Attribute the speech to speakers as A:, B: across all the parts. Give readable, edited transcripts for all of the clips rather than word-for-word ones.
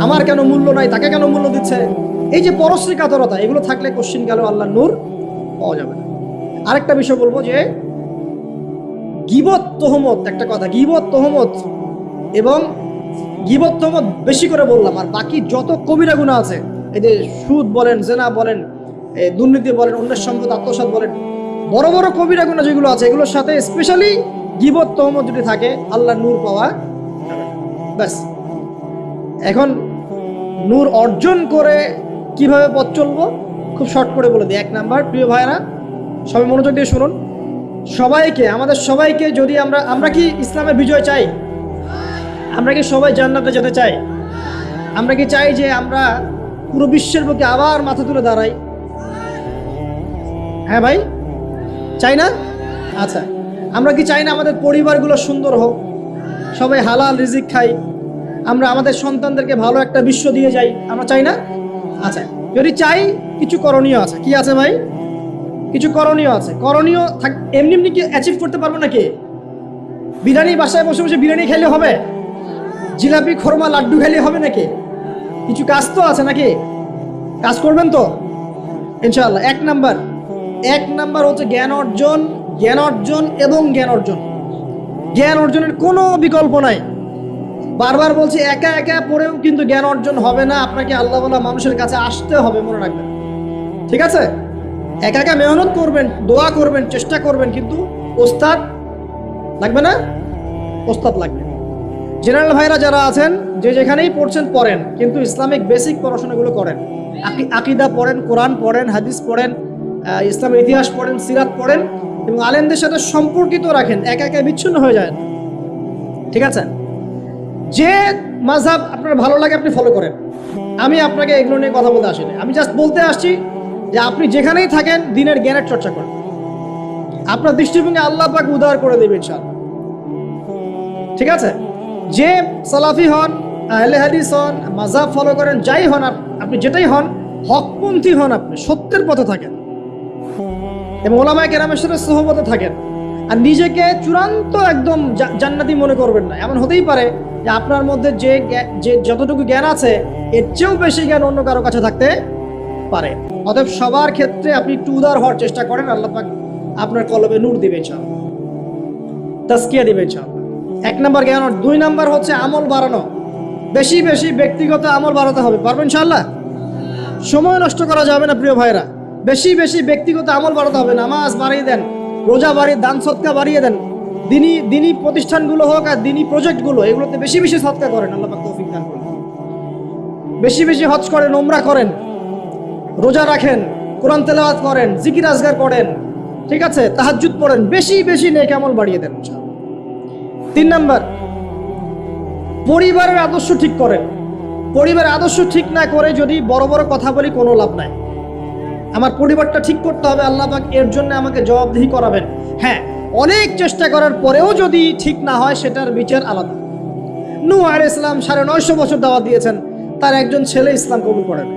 A: আমার কেন মূল্য নাই, তাকে কেন মূল্য দিচ্ছে, এই যে পরশ্রী কাতরতা, এগুলো থাকলে কোশ্চিন গেল আল্লাহর নূর পাওয়া যাবে না। আরেকটা বিষয় বলবো যে গীবত তোহমত, একটা কথা, গীবত তোহমত এবং গীবত তোহমত বেশি করে বললাম, আর বাকি যত কবিরা গুনাহ আছে, এই যে সুদ বলেন, জেনা বলেন, দুর্নীতি বলেন, অন্যের সম্পদ আত্মসাৎ বলেন, বড় বড় কবিরা গুনাহ যেগুলো আছে এগুলোর সাথে স্পেশালি গীবত তোহমত যদি থাকে আল্লাহর নূর পাওয়া যাবে না। ব্যাস, এখন নূর অর্জন করে কিভাবে পথ চলবো খুব শর্ট করে বলে দিই। এক নাম্বার, প্রিয় ভাইরা সবাই মনোযোগ দিয়ে শুনুন, সবাইকে, আমাদের সবাইকে, যদি আমরা কি ইসলামের বিজয় চাই, আমরা কি সবাই জান্নাতে যেতে চাই, আমরা কি চাই যে আমরা পুরো বিশ্বের বুকে আবার মাথা তুলে দাঁড়াই? হ্যাঁ ভাই, চাই না? আচ্ছা, আমরা কি চাই না আমাদের পরিবারগুলো সুন্দর হোক, সবাই হালাল রিজিক খাই, আমরা আমাদের সন্তানদেরকে ভালো একটা বিশ্ব দিয়ে যাই, আমরা চাই না? আচ্ছা, যদি চাই কিছু করণীয় আছে। কি আছে ভাই? কিছু করণীয় আছে। করণীয় এমনি এমনি কি অ্যাচিভ করতে পারবো নাকি? বিরিয়ানি বাসায় বসে বসে বিরিয়ানি খেলে হবে? জিলাপি খোরমা লাড্ডু খেলে হবে নাকি? কিছু কাজ তো আছে নাকি? কাজ করবেন তো ইনশাআল্লাহ। এক নাম্বার হচ্ছে জ্ঞান অর্জন, জ্ঞান অর্জন এবং জ্ঞান অর্জন। জ্ঞান অর্জনের কোনো বিকল্প নাই। বারবার বলছি, একা একা পড়েও কিন্তু জ্ঞান অর্জন হবে না, আপনাকে আল্লাহ ওয়ালা মানুষের কাছে আসতে হবে, মনে রাখবেন। ঠিক আছে? একা একা মেহনত করবেন, দোয়া করবেন, চেষ্টা করবেন, কিন্তু ওস্তাদ লাগবে না? ওস্তাদ লাগবে। জেনারেল ভাইরা যারা আছেন, যে যেখানেই পড়ছেন পড়েন, কিন্তু ইসলামিক বেসিক পড়াশোনাগুলো করেন। আকিদা পড়েন, কোরআন পড়েন, হাদিস পড়েন, ইসলামের ইতিহাস পড়েন, সিরাত পড়েন, এবং আলেমদের সাথে সম্পর্কিত রাখেন, একা একা বিচ্ছিন্ন হয়ে যায়। ঠিক আছে? যে মাযহাব আপনার ভালো লাগে আপনি ফলো করেন। আমি আপনাকে এগুলো নিয়ে কথা বলতে আসিনি, আমি জাস্ট বলতে আসছি যে আপনি যেখানেই থাকেন দ্বীনের জ্ঞানের চর্চা করেন, আপনার দৃষ্টিভঙ্গি আল্লাহ পাক উদার করে দেবে ইনশাআল্লাহ। ঠিক আছে? যে সালাফি হন, আহলে হাদিস হন, মাযহাব ফলো করেন, যাই হন আপনি, যেটাই হন, হকপন্থী হন, আপনি সত্যের পথে থাকেন এবং উলামায়ে কেরামের সাথে সোহবতে থাকেন, আর নিজেকে চূড়ান্ত একদম জান্নাতি মনে করবেন না। এমন হতেই পারে যে আপনার মধ্যে যে যতটুকু জ্ঞান আছে এর চেয়েও বেশি জ্ঞান অন্য কারো কাছে থাকতে পারে। অতএব সবার ক্ষেত্রে আপনি একটু উদার হওয়ার চেষ্টা করেন, আল্লাহ পাক আপনার কলবে নূর দিবে ইনশাআল্লাহ, তাজকিয়া দিবে ইনশাআল্লাহ। এক নাম্বার জ্ঞান। দুই নাম্বার হচ্ছে আমল বাড়ানো, বেশি বেশি ব্যক্তিগত আমল বাড়াতে হবে। পারবেন ইনশাআল্লাহ? সময় নষ্ট করা যাবে না প্রিয় ভাইরা, বেশি বেশি ব্যক্তিগত আমল বাড়াতে হবে। নামাজ বাড়িয়ে দেন, রোজা বাড়িয়ে, দান সদকা বাড়িয়ে দেন, দিনী প্রতিষ্ঠানগুলো হোক আর দিনী প্রজেক্টগুলো, এগুলোতে বেশি বেশি সদকা করেন, আল্লাহ পাক তৌফিক দান করুন। বেশি বেশি হজ করেন, উমরা করেন, রোজা রাখেন, কোরআন তেলাওয়াত করেন, জিকির আজগার করেন, ঠিক আছে, তাহাজ্জুদ পড়েন, বেশি বেশি নেক আমল বাড়িয়ে দেন। তিন নাম্বার, পরিবারের আদর্শ ঠিক করেন। পরিবারের আদর্শ ঠিক না করে যদি বড় বড় কথা বলি কোনো লাভ নাই। আমার পরিবারটা ঠিক করতে হবে, আল্লাহ পাক এর জন্য আমাকে জবাবদিহি করাবেন। হ্যাঁ, অনেক চেষ্টা করার পরেও যদি ঠিক না হয় সেটার বিচার আলাদা। নূহ আলাইহিস সালাম 950 বছর দাওয়াত দিয়েছেন, তার একজন ছেলে ইসলাম কবুল করেন।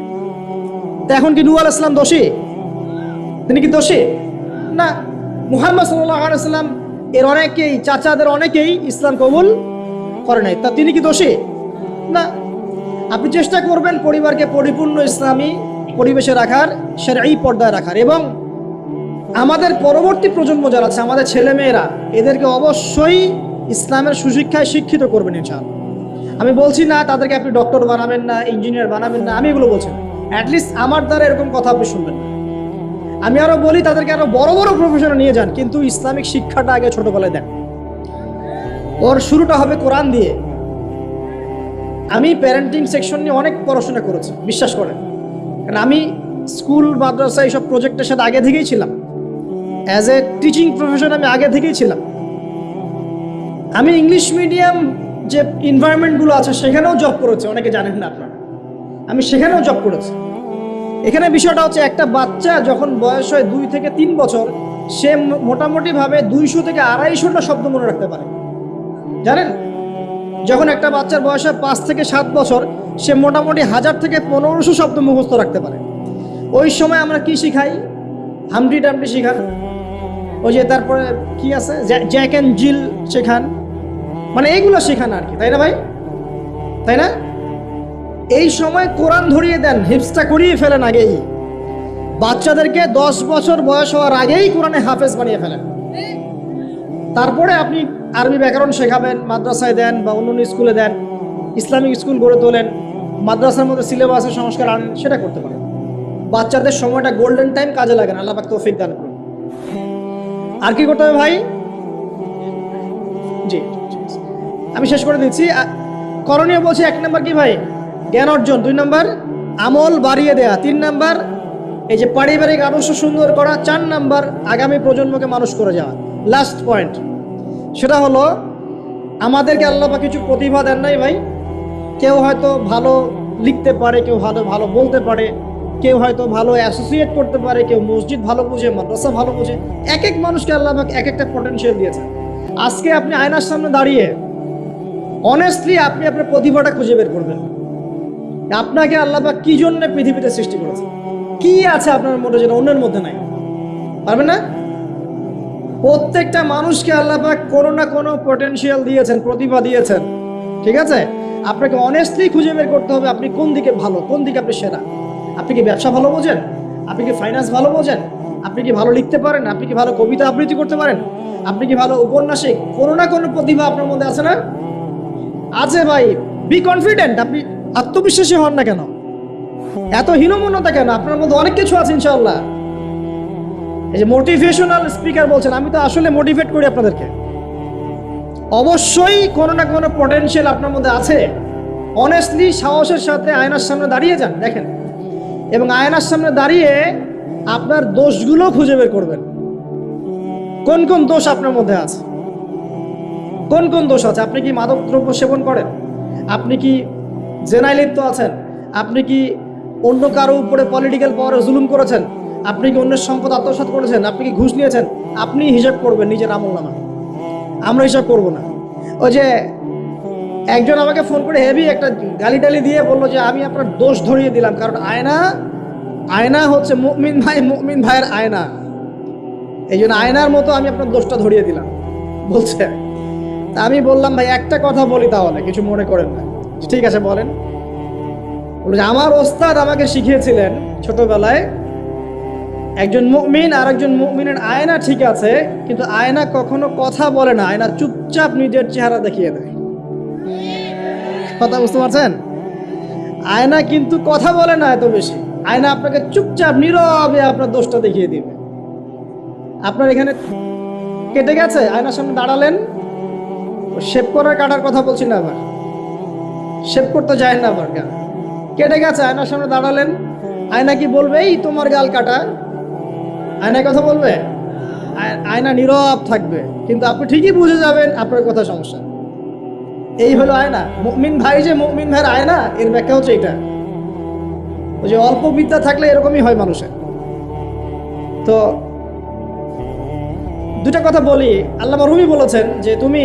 A: তা এখন কি নূহ আলাইহিস সালাম দোষী? তিনি কি দোষী? না। মুহাম্মদ সাল্লাল্লাহু আলাইহি ওয়াসাল্লাম এর অনেকেই, চাচাদের অনেকেই ইসলাম কবুল করে নাই, তা তিনি কি দোষী? না। আপনি চেষ্টা করবেন পরিবারকে পরিপূর্ণ ইসলামী পরিবেশে রাখার, শরঈ পর্দায় রাখার, এবং আমাদের পরবর্তী প্রজন্ম যারা আছে, আমাদের ছেলেমেয়েরা, এদেরকে অবশ্যই ইসলামের সুশিক্ষায় শিক্ষিত করবেন ইনশাআল্লাহ। আমি বলছি না তাদেরকে আপনি ডক্টর বানাবেন না, ইঞ্জিনিয়ার বানাবেন না, আমি এগুলো বলছি না। অ্যাটলিস্ট আমার দ্বারা এরকম কথা আপনি শুনবেন না। আমি আরো বলি তাদেরকে আরো বড় বড় প্রফেশনে নিয়ে যান, কিন্তু ইসলামিক শিক্ষাটা আগে ছোটবেলায় দেন। ওর শুরুটা হবে কোরআন দিয়ে। আমি প্যারেন্টিং সেকশন নিয়ে অনেক পড়াশোনা করেছি, বিশ্বাস করেন, কারণ আমি স্কুল মাদ্রাসা এইসব প্রজেক্টের সাথে আগে থেকেই ছিলাম। অ্যাজ এ টিচিং প্রফেশন আমি আগে থেকেই ছিলাম। আমি ইংলিশ মিডিয়াম যে এনভায়রনমেন্টগুলো আছে সেখানেও জব করেছি, অনেকে জানেন না আপনারা, আমি সেখানেও জব করেছি। এখানে বিষয়টা হচ্ছে, একটা বাচ্চা যখন বয়স হয় 2 থেকে 3 বছর, সে মোটামুটিভাবে 200 থেকে 250টা শব্দ মনে রাখতে পারে, জানেন? যখন একটা বাচ্চার বয়স হয় 5 থেকে 7 বছর, সে মোটামুটি 1000 থেকে 1500 শব্দ মুখস্থ রাখতে পারে। ওই সময় আমরা কি শিখাই? হামডি ডামডি শিখান, ওই যে তারপরে কি আছে, জ্যাক অ্যান্ড জিল শেখান, মানে এইগুলো শেখান আর কি, তাই না ভাই? তাই না? এই সময় কোরআন ধরিয়ে দেন, হিফজটা করিয়ে ফেলেন আগেই। বাচ্চাদেরকে 10 বছর বয়স হওয়ার আগেই কোরআনে হাফেজ বানিয়ে ফেলেন। তারপরে আপনি আরবি ব্যাকরণ শেখাবেন, মাদ্রাসায় দেন বা অন্য স্কুলে দেন, ইসলামিক স্কুল গড়ে তোলেন, মাদ্রাসার মধ্যে সিলেবাসের সংস্কার আনেন, সেটা করতে পারেন। বাচ্চাদের সময়টা গোল্ডেন টাইম, কাজে লাগেন। আল্লাহ পাক তৌফিক দান করুন। আর কি করতে হবে ভাই? জি, আমি শেষ করে দিচ্ছি। করণীয় বলছি, 1 নম্বর কি ভাই? জ্ঞান অর্জন। 2 নম্বর আমল বাড়িয়ে দেয়া। 3 নম্বর এই যে পারিবারিক আদর্শ সুন্দর করা। 4 নম্বর আগামী প্রজন্মকে মানুষ করে যাওয়া। লাস্ট পয়েন্ট সেটা হলো, আমাদেরকে আল্লাহ পাক কিছু প্রতিভা দেন নাই ভাই। কেউ হয়তো ভালো লিখতে পারে, কেউ ভালো ভালো বলতে পারে, কেউ হয়তো ভালো অ্যাসোসিয়েট করতে পারে, কেউ মসজিদ ভালো বুঝে, মাদ্রাসা ভালো বুঝে। এক এক মানুষকে আল্লাহ পাক এক একটা পটেনশিয়াল দিয়েছে। আজকে আপনি আয়নার সামনে দাঁড়িয়ে অনেস্টলি আপনি আপনার প্রতিভাটা খুঁজে বের করবেন। আপনাকে আল্লাহ পাক কি জন্য পৃথিবীতে সৃষ্টি করেছে, কি আছে আপনার মধ্যে যেটা অন্যের মধ্যে নাই? পারবেন না? প্রত্যেকটা মানুষকে আল্লাহ পাক কোনো না কোনো পটেনশিয়াল দিয়েছেন, প্রতিভা দিয়েছেন। ঠিক আছে, আপনাকে অনেস্টলি খুঁজে বের করতে হবে আপনি কোন দিকে ভালো, কোন দিকে আপনি সেরা। আপনি কি ব্যবসা ভালো বোঝেন? আপনি কি ফাইন্যান্স ভালো বোঝেন? আপনি কি ভালো লিখতে পারেন? আপনি কি ভালো কবিতা আবৃত্তি করতে পারেন? আপনি কি ভালো উপন্যাসিক? কোনো না কোনো প্রতিভা আপনার মধ্যে আছে না? আছে ভাই। Be confident. আপনি আত্মবিশ্বাসী হন না কেন? এত হীনমন্যতা কেন? আপনার মধ্যে অনেক কিছু আছে ইনশাআল্লাহ। এই যে মোটিভেশনাল স্পিকার বলছেন, আমি তো আসলে মোটিভেট করি আপনাদেরকে। অবশ্যই কোনো না কোনো পটেনশিয়াল আপনার মধ্যে আছে। অনেস্টলি সাহসের সাথে আয়নার সামনে দাঁড়িয়ে যান, দেখেন, এবং আয়নার সামনে দাঁড়িয়ে আপনার দোষগুলো খুঁজে বের করবেন। কোন কোন দোষ আপনার মধ্যে আছে, কোন কোন দোষ আছে? আপনি কি মাদক দ্রব্য সেবন করেন? আপনি কি জেনায় লিপ্ত আছেন? আপনি কি অন্য কারো উপরে পলিটিক্যাল পাওয়ারে জুলুম করেছেন? আপনি কি অন্যের সম্পদ আত্মসাৎ করেছেন? আপনি কি ঘুষ নিয়েছেন? আপনি হিসাব করবেন নিজের আমলনামা, আমরা হিসাব করব না। ওই যে একজন আমাকে ফোন করে হেভি একটা গালি টালি দিয়ে বললো যে আমি আপনার দোষ ধরিয়ে দিলাম, কারণ আয়না হচ্ছে মুমিন ভাই, মুমিন ভাইয়ের আয়না, এই জন্য আয়নার মতো আমি আপনার দোষটা ধরিয়ে দিলাম বলছে। তা আমি বললাম, ভাই একটা কথা বলি, তাহলে কিছু মনে করেন না। ঠিক আছে বলেন। আমার ওস্তাদ আমাকে শিখিয়েছিলেন ছোটবেলায়, একজন মুমিন আর একজন মুমিনের আয়না ঠিক আছে, কিন্তু আয়না কখনো কথা বলে না, আয়না চুপচাপ নিজের চেহারা দেখিয়ে দেয়। কথা বুঝতে পারছেন? আয়না কিন্তু কথা বলে না এত বেশি, আয়না আপনাকে চুপচাপ নীরবে আপনার দোষটা দেখিয়ে দিবে। আপনার এখানে কেটে গেছে, আয়নার সামনে দাঁড়ালেন, শেভ করার কাটার কথা বলছি না, আবার শেভ করতে যায় না, আবার কেটে গেছে, আয়নার সামনে দাঁড়ালেন, আয়না কি বলবে এই তোমার গাল কাটা? আয়না কথা বলবে? আয়না নীরব থাকবে, কিন্তু আপনি ঠিকই বুঝে যাবেন আপনার কথা সমস্যা। এই হলো আয়না। মুমিন ভাই যে মুমিন ভাইয়ের আয়না, এর ব্যাখ্যা হচ্ছে এটা। ওই যে অল্প বিদ্যা থাকলে এরকমই হয় মানুষের। তো দুটা কথা বলি। আল্লামা রুমি বলেছেন যে তুমি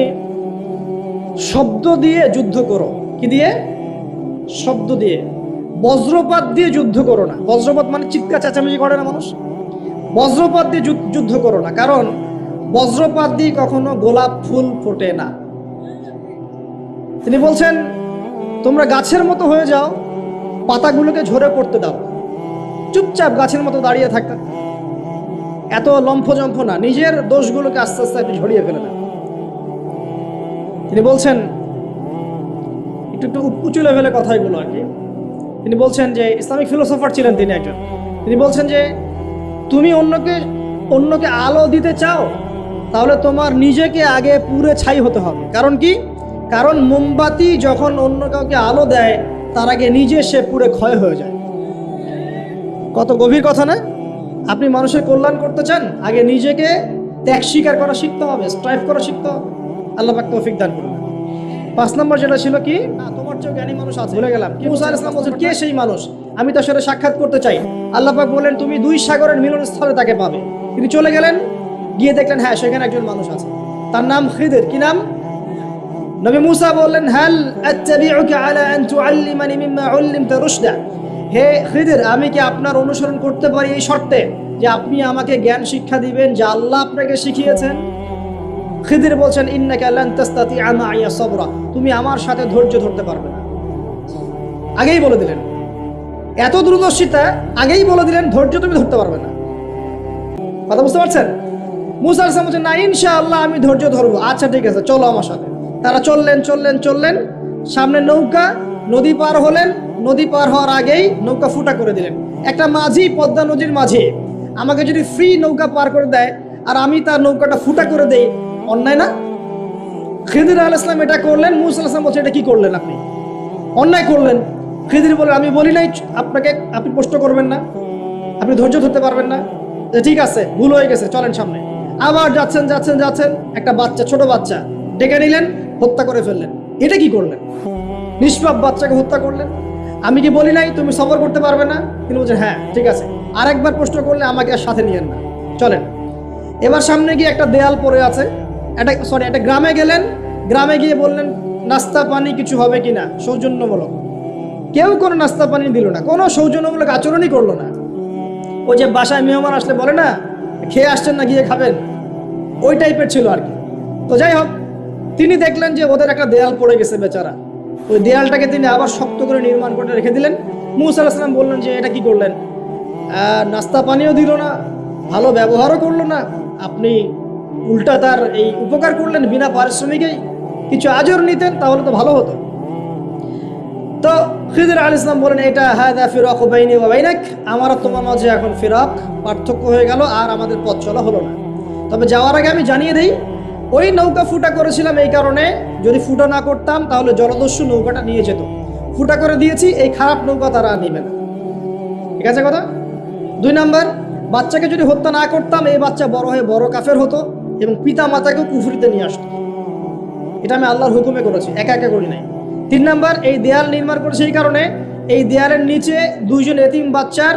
A: শব্দ দিয়ে যুদ্ধ করো। কি দিয়ে? শব্দ দিয়ে। বজ্রপাত দিয়ে যুদ্ধ করো না। বজ্রপাত মানে চিৎকার চেঁচামেচি করে না মানুষ? বজ্রপাত দিয়ে যুদ্ধ করো না, কারণ বজ্রপাত দিয়ে কখনো গোলাপ ফুল ফোটে না। তিনি বলছেন তোমরা গাছের মতো হয়ে যাও, পাতাগুলোকে ঝরে পড়তে দাও, চুপচাপ গাছের মতো দাঁড়িয়ে থাকতে, এত লম্ফজম্ফ না, নিজের দোষগুলোকে আস্তে আস্তে একটু ঝরিয়ে ফেলে না। তিনি বলছেন একটু একটু উঁচু লেভেলে কথাগুলো আর কি। তিনি বলছেন যে ইসলামিক ফিলোসফার ছিলেন তিনি একজন। তিনি বলছেন যে তুমি অন্যকে আলো দিতে চাও, তাহলে তোমার নিজেকে আগে পুড়ে ছাই হতে হবে। কারণ কি? কারণ মোমবাতি যখন অন্য কাউকে আলো দেয়, তার আগে নিজে সে পুড়ে ক্ষয় হয়ে যায়। কত গভীর কথা না? আপনি মানুষের কল্যাণ করতে চান, আগে নিজেকে ত্যাগ স্বীকার করা শিখতে হবে, স্ট্রাইভ করা শিখতে হবে। আল্লাহ পাক তৌফিক দান করুন। 5 নম্বর যেটা ছিল কি, তোমার চেয়ে জ্ঞানী মানুষ আছে, ভুলে গেলাম। কি মুসা আলাইহিস সালাম বলছেন, কে সেই মানুষ? আমি তার সাথে সাক্ষাৎ করতে চাই। আল্লাহ পাক বললেন তুমি 2 সাগরের মিলনস্থলে তাকে পাবে। তিনি চলে গেলেন, গিয়ে দেখলেন হ্যাঁ সেখানে একজন মানুষ আছে, তার নাম খিদির। কি নাম? নবী মুসা বললেন হাল আত্তাবিউকা আলা আন তুআল্লিমানি মিম্মা উল্লিমতা রুশদা, হে খিদির আমি কি আপনার অনুসরণ করতে পারি এই শর্তে যে আপনি আমাকে জ্ঞান শিক্ষা দিবেন যা আল্লাহ আপনাকে শিখিয়েছেন? খিদির বলছেন ইন্নাকা লান তাস্তাতিআ মাইয়া সাবরা, তুমি আমার সাথে ধৈর্য ধরতে পারবে না। আগেই বলে দিলেন। এত দূরদর্শিতা, আগেই বলে দিলেন ধৈর্য তুমি ধরতে পারবে না। কথা বুঝতে পারছেন? মুসা আলাইহিস সালাম বলছেন, না ইনশাআল্লাহ আমি ধৈর্য ধরবো। আচ্ছা ঠিক আছে, চলো আমার সাথে। তারা চললেন, সামনে নৌকা, নদী পার হলেন। নদী পার হওয়ার আগেই নৌকা ফুটা করে দিলেন। একটা মাঝি পদ্মা নদীর মাঝে আমাকে যদি ফ্রি নৌকা পার করে দেয় আর আমি তার নৌকাটা ফুটা করে দেই, অন্যায় না? খিদির আলাইহিস সালাম এটা করলেন। মুসা আলাইহিস সালাম বলছে, এটা কি করলেন আপনি? অন্যায় করলেন। খিদির বলে, আমি বলি নাই আপনি প্রশ্ন করবেন না, আপনি ধৈর্য ধরতে পারবেন না। ঠিক আছে, ভুল হয়ে গেছে, চলেন সামনে। আবার যাচ্ছেন, একটা বাচ্চা, ছোট বাচ্চা ডেকে নিলেন, হত্যা করে ফেললেন। এটা কি করলেন? নিষ্পাপ বাচ্চাকে হত্যা করলেন। আমি কি বলি নাই তুমি সবর করতে পারবে না? তিনি বলছেন, হ্যাঁ ঠিক আছে, আরেকবার প্রশ্ন করলে আমাকে আর সাথে নিয়েন না, চলেন। এবার সামনে গিয়ে একটা দেয়াল পড়ে আছে, একটা গ্রামে গেলেন। গ্রামে গিয়ে বললেন, নাস্তা পানি কিছু হবে কিনা, সৌজন্যমূলক। কেউ কোনো নাস্তা পানি দিল না, কোনো সৌজন্যমূলক আচরণই করলো না। ওই যে বাসায় মেহমান আসলে বলে না, খেয়ে আসছেন না গিয়ে খাবেন, ওই টাইপের ছিল আর কি। তো যাই হোক, তিনি দেখলেন যে ওদের একটা দেয়াল পড়ে গেছে বেচারা। ওই দেয়ালটাকে তিনি আবার শক্ত করে নির্মাণ করে রেখে দিলেন। মুসা আলাইহিস সালাম বললেন যে এটা কি করলেন? নাস্তা পানিও দিল না, ভালো ব্যবহারও করলো না, আপনি উল্টা তার এই উপকার করলেন বিনা পারিশ্রমিকেই। কিছু আজর নিতেন তাহলে তো ভালো হতো। তো খিদির আলাইহিস সালাম বলেন, এটা হাদা ফিরাকু বাইনি ওয়া বাইনাক, আমার আর তোমার মাঝে এখন ফিরাক, পার্থক্য হয়ে গেল, আর আমাদের পথ চলা হলো না। তবে যাওয়ার আগে আমি জানিয়ে দেই, ওই নৌকা ফুটা করেছিলাম এই কারণে, যদি ফুটা না করতাম তাহলে জলদস্যু নৌকাটা নিয়ে যেত। ফুটা করে দিয়েছি, এই খারাপ নৌকা তারা নেবে না। ঠিক আছে কথা? 2 নাম্বার, বাচ্চাকে যদি হত্যা না করতাম, এই বাচ্চা বড় হয়ে বড় কাফের হতো এবং পিতা মাতাকেও কুফরিতে নিয়ে আসতো। এটা আমি আল্লাহর হুকুমে করেছি, একা করি নাই। 3 নাম্বার, এই দেয়াল নির্মাণ করেছে এই কারণে, এই দেয়ালের নিচে 2 জন এতিম বাচ্চার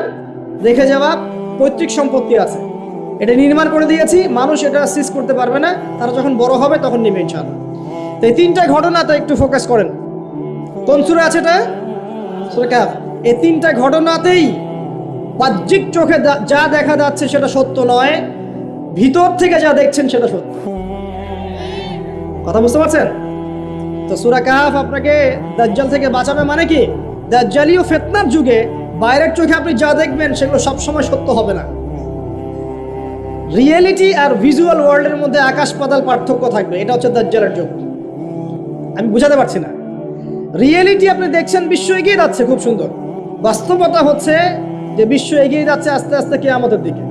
A: রেখে যাওয়া পৈতৃক সম্পত্তি আছে, এটা নির্মাণ করে দিয়েছি। মানুষ এটা সিজ করতে পারবে না, তারা যখন বড় হবে তখন নেবে ইনশাআল্লাহ। তো এই 3টা ঘটনাতে একটু ফোকাস করেন। কোন সূরা আছে এটা? সূরা কাহফ। এই 3টা ঘটনাতেই বাহ্যিক চোখে যা দেখা যাচ্ছে সেটা সত্য নয়, ভিতর থেকে যা দেখছেন সেটা সত্য। কথা বুঝতে পারছেন? তো সূরা কাহফ আপনাকে দাজ্জাল থেকে বাঁচাবে। মানে কি? দাজ্জালীয় ফিতনার যুগে বাইরের চোখে আপনি যা দেখবেন সেগুলো সবসময় সত্য হবে না। রিয়েলিটি আর ভিজুয়াল ওয়ার্ল্ডের মধ্যে আকাশ পাতাল পার্থক্য থাকবে। এটা হচ্ছে দাজ্জালের যুগ। আমি বুঝাতে পারছি না। রিয়েলিটি আপনি দেখছেন বিশ্ব এগিয়ে যাচ্ছে, খুব সুন্দর। বাস্তবতা হচ্ছে যে বিশ্ব এগিয়ে যাচ্ছে আস্তে আস্তে কিয়ামতের দিকে।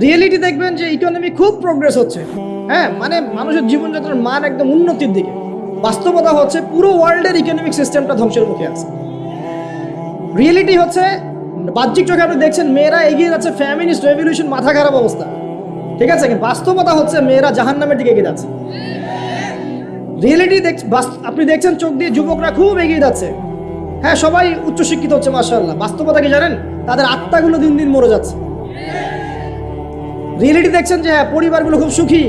A: রিয়েলিটি দেখবেন যে ইকোনমি খুব প্রোগ্রেস হচ্ছে, হ্যাঁ, মানে মানুষের জীবনযাত্রার মান একদম উন্নতির দিকে। বাস্তবতা হচ্ছে পুরো ওয়ার্ল্ডের ইকোনমিক সিস্টেমটা ধ্বংসের মুখে আছে। রিয়েলিটি হচ্ছে বাহ্যিক চোখে আপনি দেখছেন মেয়েরা এগিয়ে যাচ্ছে, ফ্যামিনিস্ট রেভলিউশন, মাথা খারাপ অবস্থা, ঠিক আছে। বাস্তবতা হচ্ছে মেয়েরা জাহান্নামের দিকে এগিয়ে যাচ্ছে। রিয়েলিটি আপনি দেখছেন চোখ দিয়ে যুবকরা খুব এগিয়ে যাচ্ছে, হ্যাঁ, সবাই উচ্চশিক্ষিত হচ্ছে মাশাআল্লাহ। বাস্তবতা কি জানেন? তাদের আত্মাগুলো দিন দিন মরে যাচ্ছে। রিয়েলিটি দেখছেন যে হ্যাঁ, পরিবারগুলো খুব সুখী,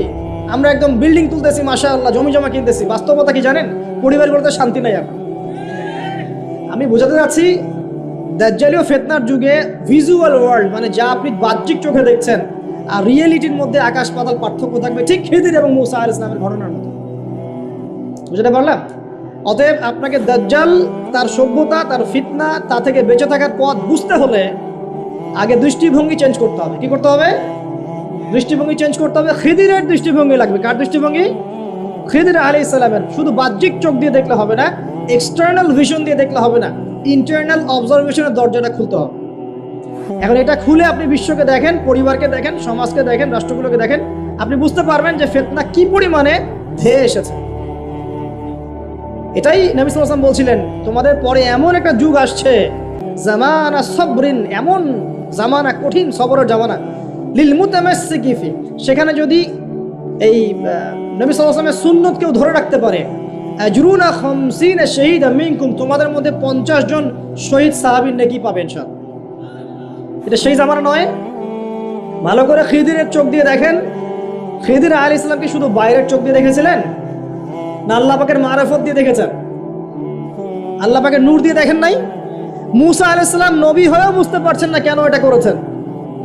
A: আমরা একদম বিল্ডিং তুলতেছি মাশাআল্লাহ, জমি জমা কিনতেছি। বাস্তবতা কি জানেন? পরিবারগুলোতে শান্তি নাই এখন। আমি বোঝাতে যাচ্ছি, দাজ্জালীয় ফিতনার যুগে ভিজুয়াল ওয়ার্ল্ড মানে যা আপনি বাহ্যিক চোখে দেখছেন আর রিয়েলিটির মধ্যে আকাশ পাতাল পার্থক্য থাকবে, ঠিক খিদির এবং মূসা আলাইহিস সালামের ঘটনার মতো। বুঝতে পারলাম? অতএব আপনাকে দাজ্জাল, তার সভ্যতা, তার ফিতনা, তা থেকে বেঁচে থাকার পথ বুঝতে হলে আগে দৃষ্টিভঙ্গি চেঞ্জ করতে হবে। কি করতে হবে? দৃষ্টিভঙ্গি চেঞ্জ করতে হবে। খিদিরের দৃষ্টিভঙ্গি লাগবে। কার দৃষ্টিভঙ্গি? খিদির আলাইহিস সালামের। শুধু বাহ্যিক চোখ দিয়ে দেখলে হবে না, এক্সটার্নাল ভিশন দিয়ে দেখলে হবে না, ইন্টারনাল অবজারভেশনের দরজাটা খুলতে হবে। এখন এটা খুলে আপনি বিশ্বকে দেখেন, পরিবারকে দেখেন, সমাজকে দেখেন, রাষ্ট্রগুলোকে দেখেন, আপনি বুঝতে পারবেন যে ফিতনা কি পরিমাণে ধেয়ে এসেছে। এটাই নবী সাল্লাল্লাহু আলাইহি ওয়াসাল্লাম বলছিলেন, তোমাদের পরে এমন একটা যুগ আসছে, জামানা সবরিন, এমন জামানা, কঠিন সবরের জামানা, লিল মুতামাসসিকি ফি, সেখানে যদি এই নবী সাল্লাল্লাহু আলাইহি ওয়াসাল্লামের সুন্নত কেউ ধরে রাখতে পারে, আজরুনা 50 শাহীদা মিনকুম, তোমাদের মধ্যে 50 জন শহীদ সাহাবীর নেকি পাবেন ইনশাআল্লাহ। এটা সেই জামানা নয়। ভালো করে খিদিরের চোখ দিয়ে দেখেন, খিদির আলাইহিস সালাম কি শুধু বাইরের চোখ দিয়ে দেখেছিলেন, না আল্লাহ পাকের মারিফত দিয়ে দেখেছেন? আল্লাহ পাকের নূর দিয়ে দেখেন নাই? মূসা আলাইহিস সালাম নবী হয়েও বুঝতে পারছেন না কেন এটা করেছেন,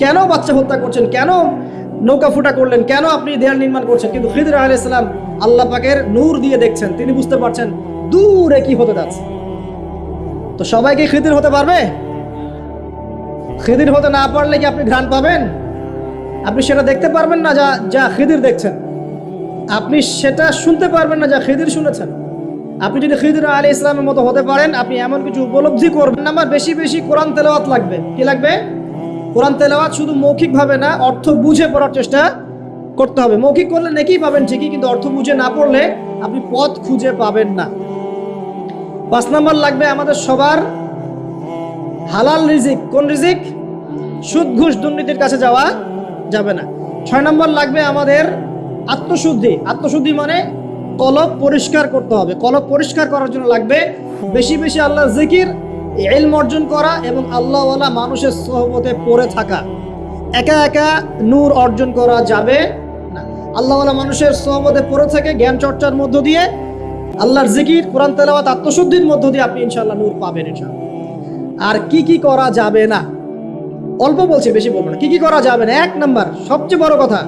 A: কেন বাচ্চা হত্যা করছেন, কেন নৌকা ফুটা করলেন, কেন আপনি দেয়াল নির্মাণ করছেন। কিন্তু খিদির আলাইহিস সালাম আল্লাহ পাকের নূর দিয়ে দেখছেন, তিনি বুঝতে পারছেন দূরে কি হতে যাচ্ছে। তো সবাইকে খিদির হতে পারবে? খিদির হতে না পারলে কি আপনি ঘ্রাণ পাবেন? আপনি সেটা দেখতে পারবেন না যা যা খিদির দেখছেন, আপনি সেটা শুনতে পারবেন না যা খিদির শুনেছেন। আপনি যদি খিদির আলাইহিস সালামের মতো হতে পারেন, আপনি এমন কিছু উপলব্ধি করবেন। আমার বেশি বেশি কোরআন তেলাওয়াত লাগবে। কি লাগবে? কোরআন তেলাওয়াত শুধু মৌখিকভাবে না, অর্থ বুঝে পড়ার চেষ্টা করতে হবে। মৌখিক করলে নেকি পাবেন ঠিকই, কিন্তু অর্থ বুঝে না পড়লে আপনি পথ খুঁজে পাবেন না। 5 নম্বর লাগবে আমাদের সবার হালাল রিজিক। কোন রিজিক? সুদ ঘুষ দুর্নীতির কাছে যাওয়া যাবে না। 6 নম্বর লাগবে আমাদের আত্মশুদ্ধি। আত্মশুদ্ধি মানে কলব পরিষ্কার করতে হবে। কলব পরিষ্কার করার জন্য লাগবে বেশি বেশি আল্লাহর জিকির, ইলম অর্জন করা এবং আল্লাহওয়ালা মানুষের সোহবতে পড়ে থাকা। একা একা নূর অর্জন করা যাবে না। আল্লাহওয়ালা মানুষের সোহবতে পড়ে থেকে জ্ঞান চর্চার মধ্য দিয়ে, আল্লাহর জিকির, কোরআন তেলাওয়াত, আত্মশুদ্ধির মধ্য দিয়ে আপনি ইনশাআল্লাহ নূর পাবেন ইনশাআল্লাহ। আর কি কি করা যাবে না? অল্প বলছি, বেশি বলবো না। কি কি করা যাবে না? 1 নাম্বার, সবচেয়ে বড় কথা,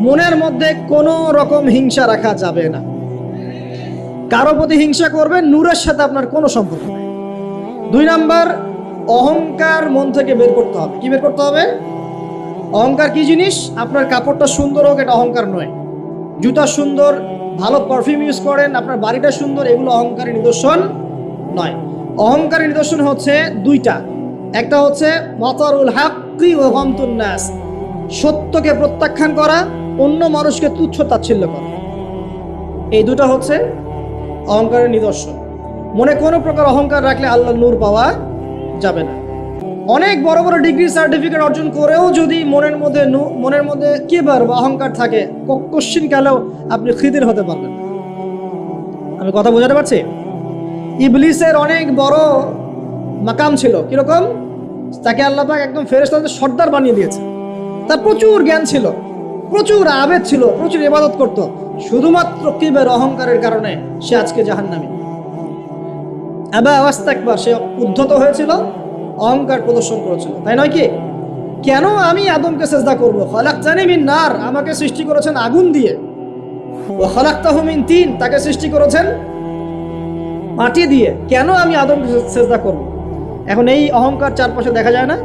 A: মনের মধ্যে কোনো রকম হিংসা রাখা যাবে না। কারো প্রতি হিংসা করবেন, নূরের সাথে আপনার কোনো সম্পর্ক নেই। 2 নাম্বার, অহংকার মন থেকে বের করতে হবে। কি বের করতে হবে? অহংকার কি জিনিস? আপনার কাপড়টা সুন্দর হোক, এটা অহংকার নয়। জুতা সুন্দর, ভালো পারফিউম ইউজ করেন, আপনার বাড়িটা সুন্দর, এগুলো অহংকারের নিদর্শন নয়। অহংকারের নিদর্শন হচ্ছে 2টা। একটা হচ্ছে মাতারুল হাক্কি ওয়া গামতুন নাস, সত্যকে প্রত্যাখ্যান করা, অন্য মানুষকে তুচ্ছ তাচ্ছিল্য করা। এই 2টা হচ্ছে অহংকারের নিদর্শন। মনে কোনো প্রকার অহংকার রাখলে আল্লাহর নূর পাওয়া যাবে না। অনেক বড় বড় ডিগ্রি সার্টিফিকেট অর্জন করেও যদি মনের মধ্যে কিবার বা অহংকার থাকে, কোশ্চিন কালেও আপনি খিদির হতে পারবেন না। আমি কথা বোঝাতে পারছি? ইবলিসের অনেক বড় মাকাম ছিল। কিরকম? তাকে আল্লাহ পাক একদম ফেরেশতাদের সর্দার বানিয়ে দিয়েছে। তার প্রচুর জ্ঞান ছিল, প্রচুর আবেদ ছিল, প্রচুর ইবাদত করত। শুধুমাত্র কিবের অহংকারের কারণে সে আজকে জাহান্নামী। আবা ওয়াস্তাকবার, সে উদ্ধত হয়েছিল, অহংকার প্রদর্শন করেছিল। তাই নয় কি? কেন আমি আদমকে সিজদা করব? খালাকতানি মিন নার, আমাকে সৃষ্টি করেছেন আগুন দিয়ে। ওয়া খালাকতাহু মিন তিন, তাকে সৃষ্টি করেছেন মাটি দিয়ে। কেন আমি আদমকে সিজদা করব? এখন এই অহংকার চারপাশে দেখা যায় না?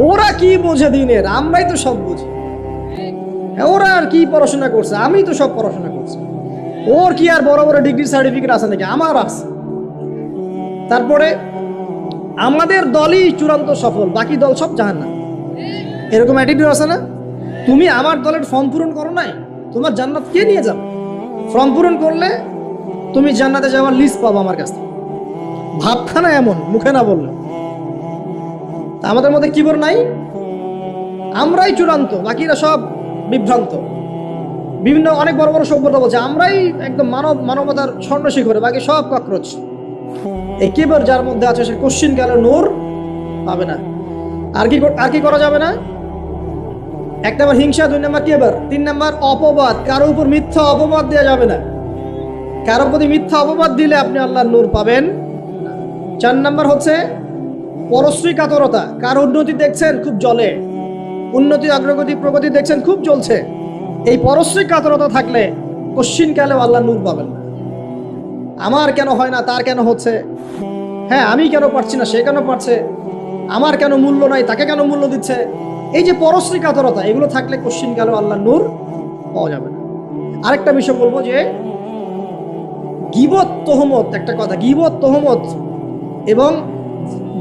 A: ওরা কি বোঝে দিনের, আমরাই তো সব বুঝি। ওরা আর কি পড়াশোনা করছে, আমি তো সব পড়াশোনা করছি। ওর কি আর বড় বড় ডিগ্রি সার্টিফিকেট আছে নাকি? আমার আছে। তারপরে আমাদের দলই চূড়ান্ত সফল, বাকি দল সব জাহান্নাম। এরকম অ্যাটিটিউড আছে না? তুমি আমার দলের ফর্ম পূরণ করো নাই, তোমার জান্নাত কে নিয়ে যাবে? ফর্ম পূরণ করলে তুমি জান্নাতে যাওয়ার লিস্ট পাবো আমার কাছ থেকে। ভাবখানা এমন, মুখে না বললে। আমাদের মধ্যে কিবর নাই, আমরাই চূড়ান্ত, বাকিরা সব বিভ্রান্ত। বিভিন্ন অনেক বড় বড় সভ্যতা বলছে আমরাই একদম মানবতার স্বর্ণ শিখরে, বাকি সব ককরোচ। এই কিবর যার মধ্যে আছে সে কোশ্চিন কালের নূর পাবে না। আর কি করা যাবে না? 1 নাম্বার হিংসা, 2 নাম্বার কিবর, 3 নাম্বার অপবাদ। কারো উপর মিথ্যা অপবাদ দেওয়া যাবে না। কারো প্রতি মিথ্যা অপবাদ দিলে আপনি আল্লাহর নূর পাবেন না। 4 নাম্বার হচ্ছে পরশ্রী কাতরতা। কার উন্নতি দেখছেন খুব জ্বলে, উন্নতি অগ্রগতি প্রগতি দেখছেন খুব জ্বলছে, এই পরশ্রী কাতরতা থাকলে কোশ্চিন কালেও আল্লাহর নূর পাবেন না। আমার কেন হয় না, তার কেন হচ্ছে, হ্যাঁ আমি কেন পারছি না, সে কেন পারছে, আমার কেন মূল্য নাই, তাকে কেন মূল্য দিচ্ছে, এই যে পরশ্রী কাতরতা, এগুলো থাকলে কোশ্চিন কালেও আল্লাহর নূর পাওয়া যাবে না। আরেকটা বিষয় বলবো যে গীবত তহমত, একটা কথা, গীবত তহমত এবং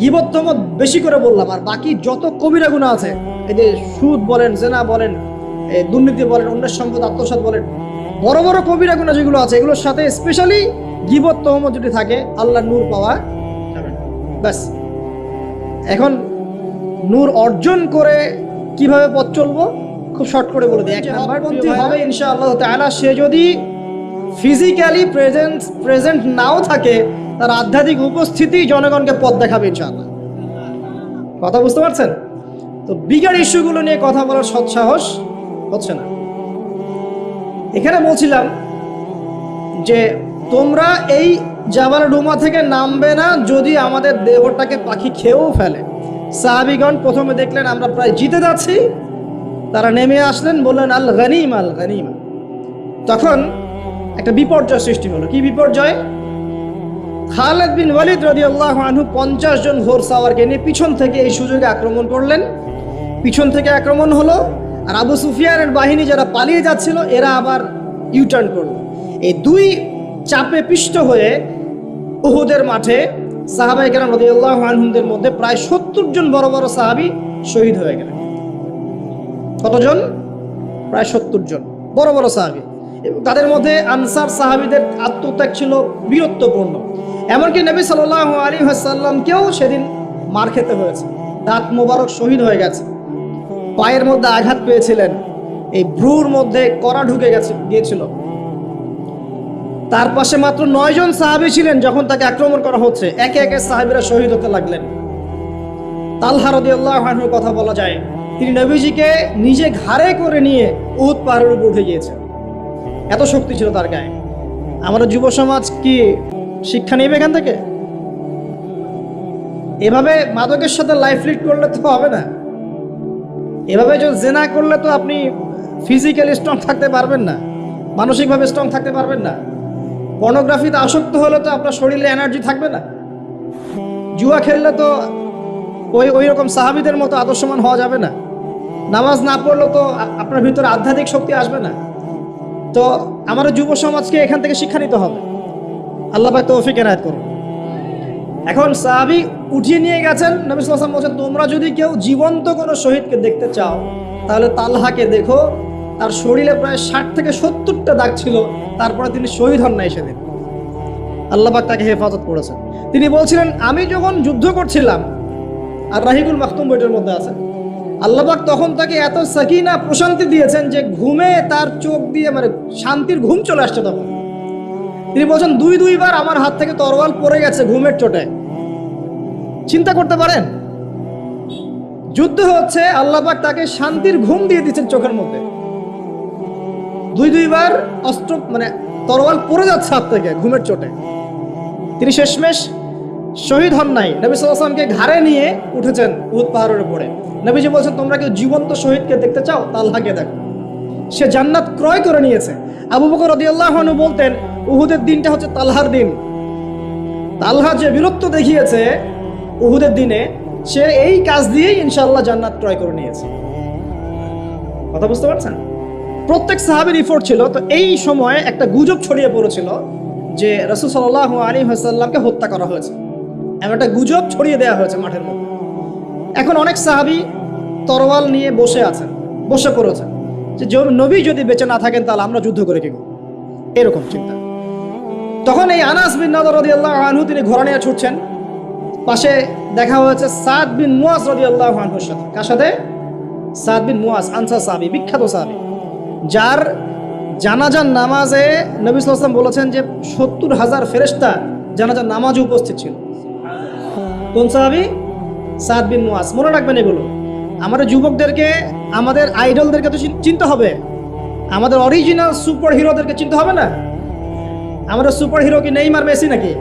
A: গীবত তহমত বেশি করে বললাম, আর বাকি যত কবিরা গুনাহ আছে, এই যে সুদ বলেন, জেনা বলেন, দুর্নীতি বলেন, অন্যের সম্পদ আত্মসাৎ বলেন, বড় বড় কবিরা গুনাহ যেগুলো আছে, এগুলোর সাথে স্পেশালি গীবত তহমত যদি থাকে, আল্লাহর নূর পাওয়া যাবে না। ব্যাস, এখন নূর অর্জন করে কিভাবে পথ চলবো খুব শর্ট করে বলে দিই। 1 নাম্বার হবে ইনশাআল্লাহ তাআলা, সে যদি ফিজিক্যালি প্রেজেন্ট নাও থাকে, তার আধ্যাত্মিক উপস্থিতি জনগণকে পথ দেখাবে ইনশাআল্লাহ। কথা বুঝতে পারছেন? তো বিগার ইস্যুগুলো নিয়ে কথা বলার সৎসাহস হচ্ছে না। এখানে বলছিলাম যে তোমরা এই জাবাল রুমা থেকে নামবে না যদি আমাদের দেহটাকে পাখি খেয়েও ফেলে। সাহাবীগণ প্রথমে দেখলেন আমরা প্রায় জিতে যাচ্ছি, তারা নেমে আসলেন, বললেন আল গনিমা, আল গনিমা। তখন একটা বিপর্যয় সৃষ্টি হলো। কি বিপর্যয়? খালিদ বিন ওয়ালিদ রাদিয়াল্লাহু আনহু 50 জন ঘোড়সাওয়ারকে নিয়ে পিছন থেকে এই সুযোগে আক্রমণ করলেন। পিছন থেকে আক্রমণ হলো, আর আবু সুফিয়ানের বাহিনী যারা পালিয়ে যাচ্ছিল এরা আবার ইউটার্ন করলো। এই দুই চাপে পিষ্ট হয়ে উহুদের মাঠে সাহাবায়ে কেরাম রাদিয়াল্লাহু আনহুমদের মধ্যে প্রায় 70 জন বড় বড় সাহাবী শহীদ হয়ে গেলেন। কতজন? প্রায় 70 জন বড় বড় সাহাবী। তাদের মধ্যে আনসার সাহাবীদের আত্মত্যাগ ছিল বীরত্বপূর্ণ। এমনকি নবী সাল্লাল্লাহু আলাইহি ওয়াসাল্লামকেও সেদিন মার খেতে হয়েছে, দাঁত মোবারক শহীদ হয়ে গেছে, পায়ের মধ্যে আঘাত পেয়েছিলেন, এই ভ্রুর মধ্যে কড়া ঢুকে গিয়েছিল। তার পাশে মাত্র 9 জন সাহাবী ছিলেন যখন তাকে আক্রমণ করা হচ্ছে। একে একে সাহাবীরা শহীদ হতে লাগলেন। তালহা রাদিয়াল্লাহু আনহুর কথা বলা যায়, তিনি নবীজিকে নিজে ঘাড়ে করে নিয়ে উহুদ পাহাড়ের উপর উঠে গিয়েছেন, এত শক্তি ছিল তার গায়ে। আমাদের যুব সমাজ কি শিক্ষা নেবে এখান থেকে? এভাবে মাদকের সাথে লাইফ লিড করলে তো হবে না। এভাবে যদি জেনা করলে তো আপনি ফিজিক্যালি স্ট্রং থাকতে পারবেন না, মানসিকভাবে স্ট্রং থাকতে পারবেন না। পর্নোগ্রাফিতে আসক্ত হলে তো আপনার শরীরে এনার্জি থাকবে না। জুয়া খেললে তো ওই রকম সাহাবীদের মতো আদর্শমান হওয়া যাবে না। নামাজ না পড়লে তো আপনার ভিতরে আধ্যাত্মিক শক্তি আসবে না। তো আমাদের যুব সমাজকে এখান থেকে শিক্ষা নিতে হবে। আল্লাহ পাক তৌফিক এনায়েত করুন। এখন সাহাবী উঠিয়ে নিয়ে গেছেন, নবী সাল্লাল্লাহু আলাইহি ওয়াসাল্লাম বলেছেন, তোমরা যদি কেউ জীবন্ত কোনো শহীদকে দেখতে চাও তাহলে তালহাকে দেখো, তার শরীরে প্রায় 60 থেকে 70টা দাগ ছিল, তারপরে তিনি শহীদ হন নাই সেদিন। আল্লাহ পাক তাকে হেফাজত করেছেন। তিনি বলছিলেন, আমি যখন যুদ্ধ করছিলাম, আর রাহিকুল মাখতুম বইটার মধ্যে আছে, আল্লাহ পাক তখন তাকে এত সাকিনা প্রশান্তি দিয়েছেন যে ঘুমে তার চোখ দিয়ে মানে শান্তির ঘুম চলে আসছে। তখন তিনি বলছেন, দুইবার আমার হাত থেকে তরোয়াল পড়ে গেছে ঘুমের চোটে। চিন্তা করতে পারেন, যুদ্ধ হচ্ছে, আল্লাহ পাক তাকে শান্তির ঘুম দিয়ে দিচ্ছেন চোখের মধ্যে। দুইবার অস্ত্র মানে তরোয়াল পড়ে যাচ্ছে হাত থেকে ঘুমের চোটে। তিনি শেষমেশ শহীদ হন নাই। নবী সাল্লাল্লাহু আলাইহি ওয়াসাল্লামকে ঘাড়ে নিয়ে উঠেছেন উহুদ পাহাড়ের উপরে। নবীজি বলছেন, তোমরা কেউ জীবন্ত শহীদকে দেখতে চাও? তালহাকে দেখো, সে জান্নাত ক্রয় করে নিয়েছে। আবু বকর রাদিয়াল্লাহু আনহু বলতেন, উহুদের দিনটা হচ্ছে তালহার দিন। তালহা যে বীরত্ব দেখিয়েছে উহুদের দিনে, সে এই কাজ দিয়েই ইনশাআল্লাহ জান্নাত ক্রয় করে নিয়েছে। কথা বুঝতে পারছেন? প্রত্যেক সাহাবীর এফোর্ট ছিল। তো এই সময়ে একটা গুজব ছড়িয়ে পড়েছিল যে রাসূল সাল্লাল্লাহু আলাইহি ওয়াসাল্লামকে হত্যা করা হয়েছে, এমন একটা গুজব ছড়িয়ে দেওয়া হয়েছে মাঠের মধ্যে। এখন অনেক সাহাবী তরোয়াল নিয়ে বসে পড়েছেন যে নবী যদি বেঁচে না থাকেন তাহলে আমরা যুদ্ধ করে কি করব, এরকম চিন্তা। তখন এই আনাস বিন নাদর রাদিয়াল্লাহু আনহু তিনি ঘোড়া নিয়ে ছুটছেন। পাশে দেখা হয়েছে সাদ বিন মুয়াজ রাদিয়াল্লাহু আনহুর সাথে। কার সাথে? সাদ বিন মুয়াজ, আনসার সাহাবী, বিখ্যাত সাহাবী, যার জানাজার নামাজে নবী সাল্লাল্লাহু আলাইহি ওয়াসাল্লাম বলেছেন যে 70,000 ফেরেশতা জানাজার নামাজে উপস্থিত ছিল। কোন সাহাবী? সাদ বিন মুয়াজ। মনে রাখবেন এগুলো। আমাদের যুবকদেরকে, আমাদের আইডলদেরকে তো চিনতে হবে, আমাদের অরিজিনাল সুপার হিরোদেরকে চিনতে হবে না। আমাদের সুপার হিরো কি নেইমার, মেসি নাকি?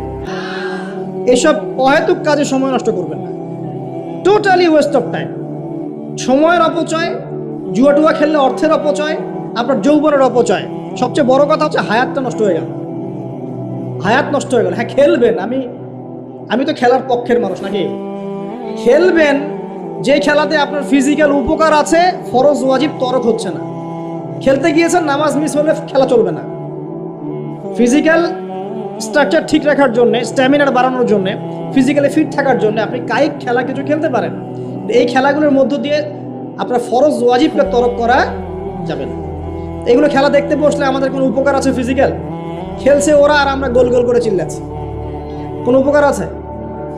A: এসব অহেতুক কাজে সময় নষ্ট করবেন না, টোটালি ওয়েস্ট অফ টাইম। সময়ের অপচয়, জুয়া খেললে অর্থের অপচয়, আপনার যৌবনের অপচয়। সবচেয়ে বড় কথা হচ্ছে হায়াতটা নষ্ট হয়ে গেল। হায়াত নষ্ট হয়ে গেল। হ্যাঁ, খেলবেন, আমি তো খেলার পক্ষের মানুষ নাকি। খেলবেন যে খেলাতে আপনার ফিজিক্যাল উপকার আছে, ফরজ ওয়াজিব তরক হচ্ছে না। খেলতে গিয়েছেন, নামাজ মিস হলে খেলা চলবে না। ফিজিক্যাল স্ট্রাকচার ঠিক রাখার জন্য, স্ট্যামিনার বাড়ানোর জন্য, ফিজিক্যালি ফিট থাকার জন্য আপনি কায়িক খেলা কিছু খেলতে পারেন। এই খেলাগুলোর মধ্য দিয়ে আপনার ফরজ ওয়াজিবকে তরক করা যাবে না। এগুলো খেলা দেখতে বসলে আমাদের কোনো উপকার আছে? ফিজিক্যাল খেলছে ওরা আর আমরা গোল গোল করে চিল্লাচ্ছি, কোনো উপকার আছে?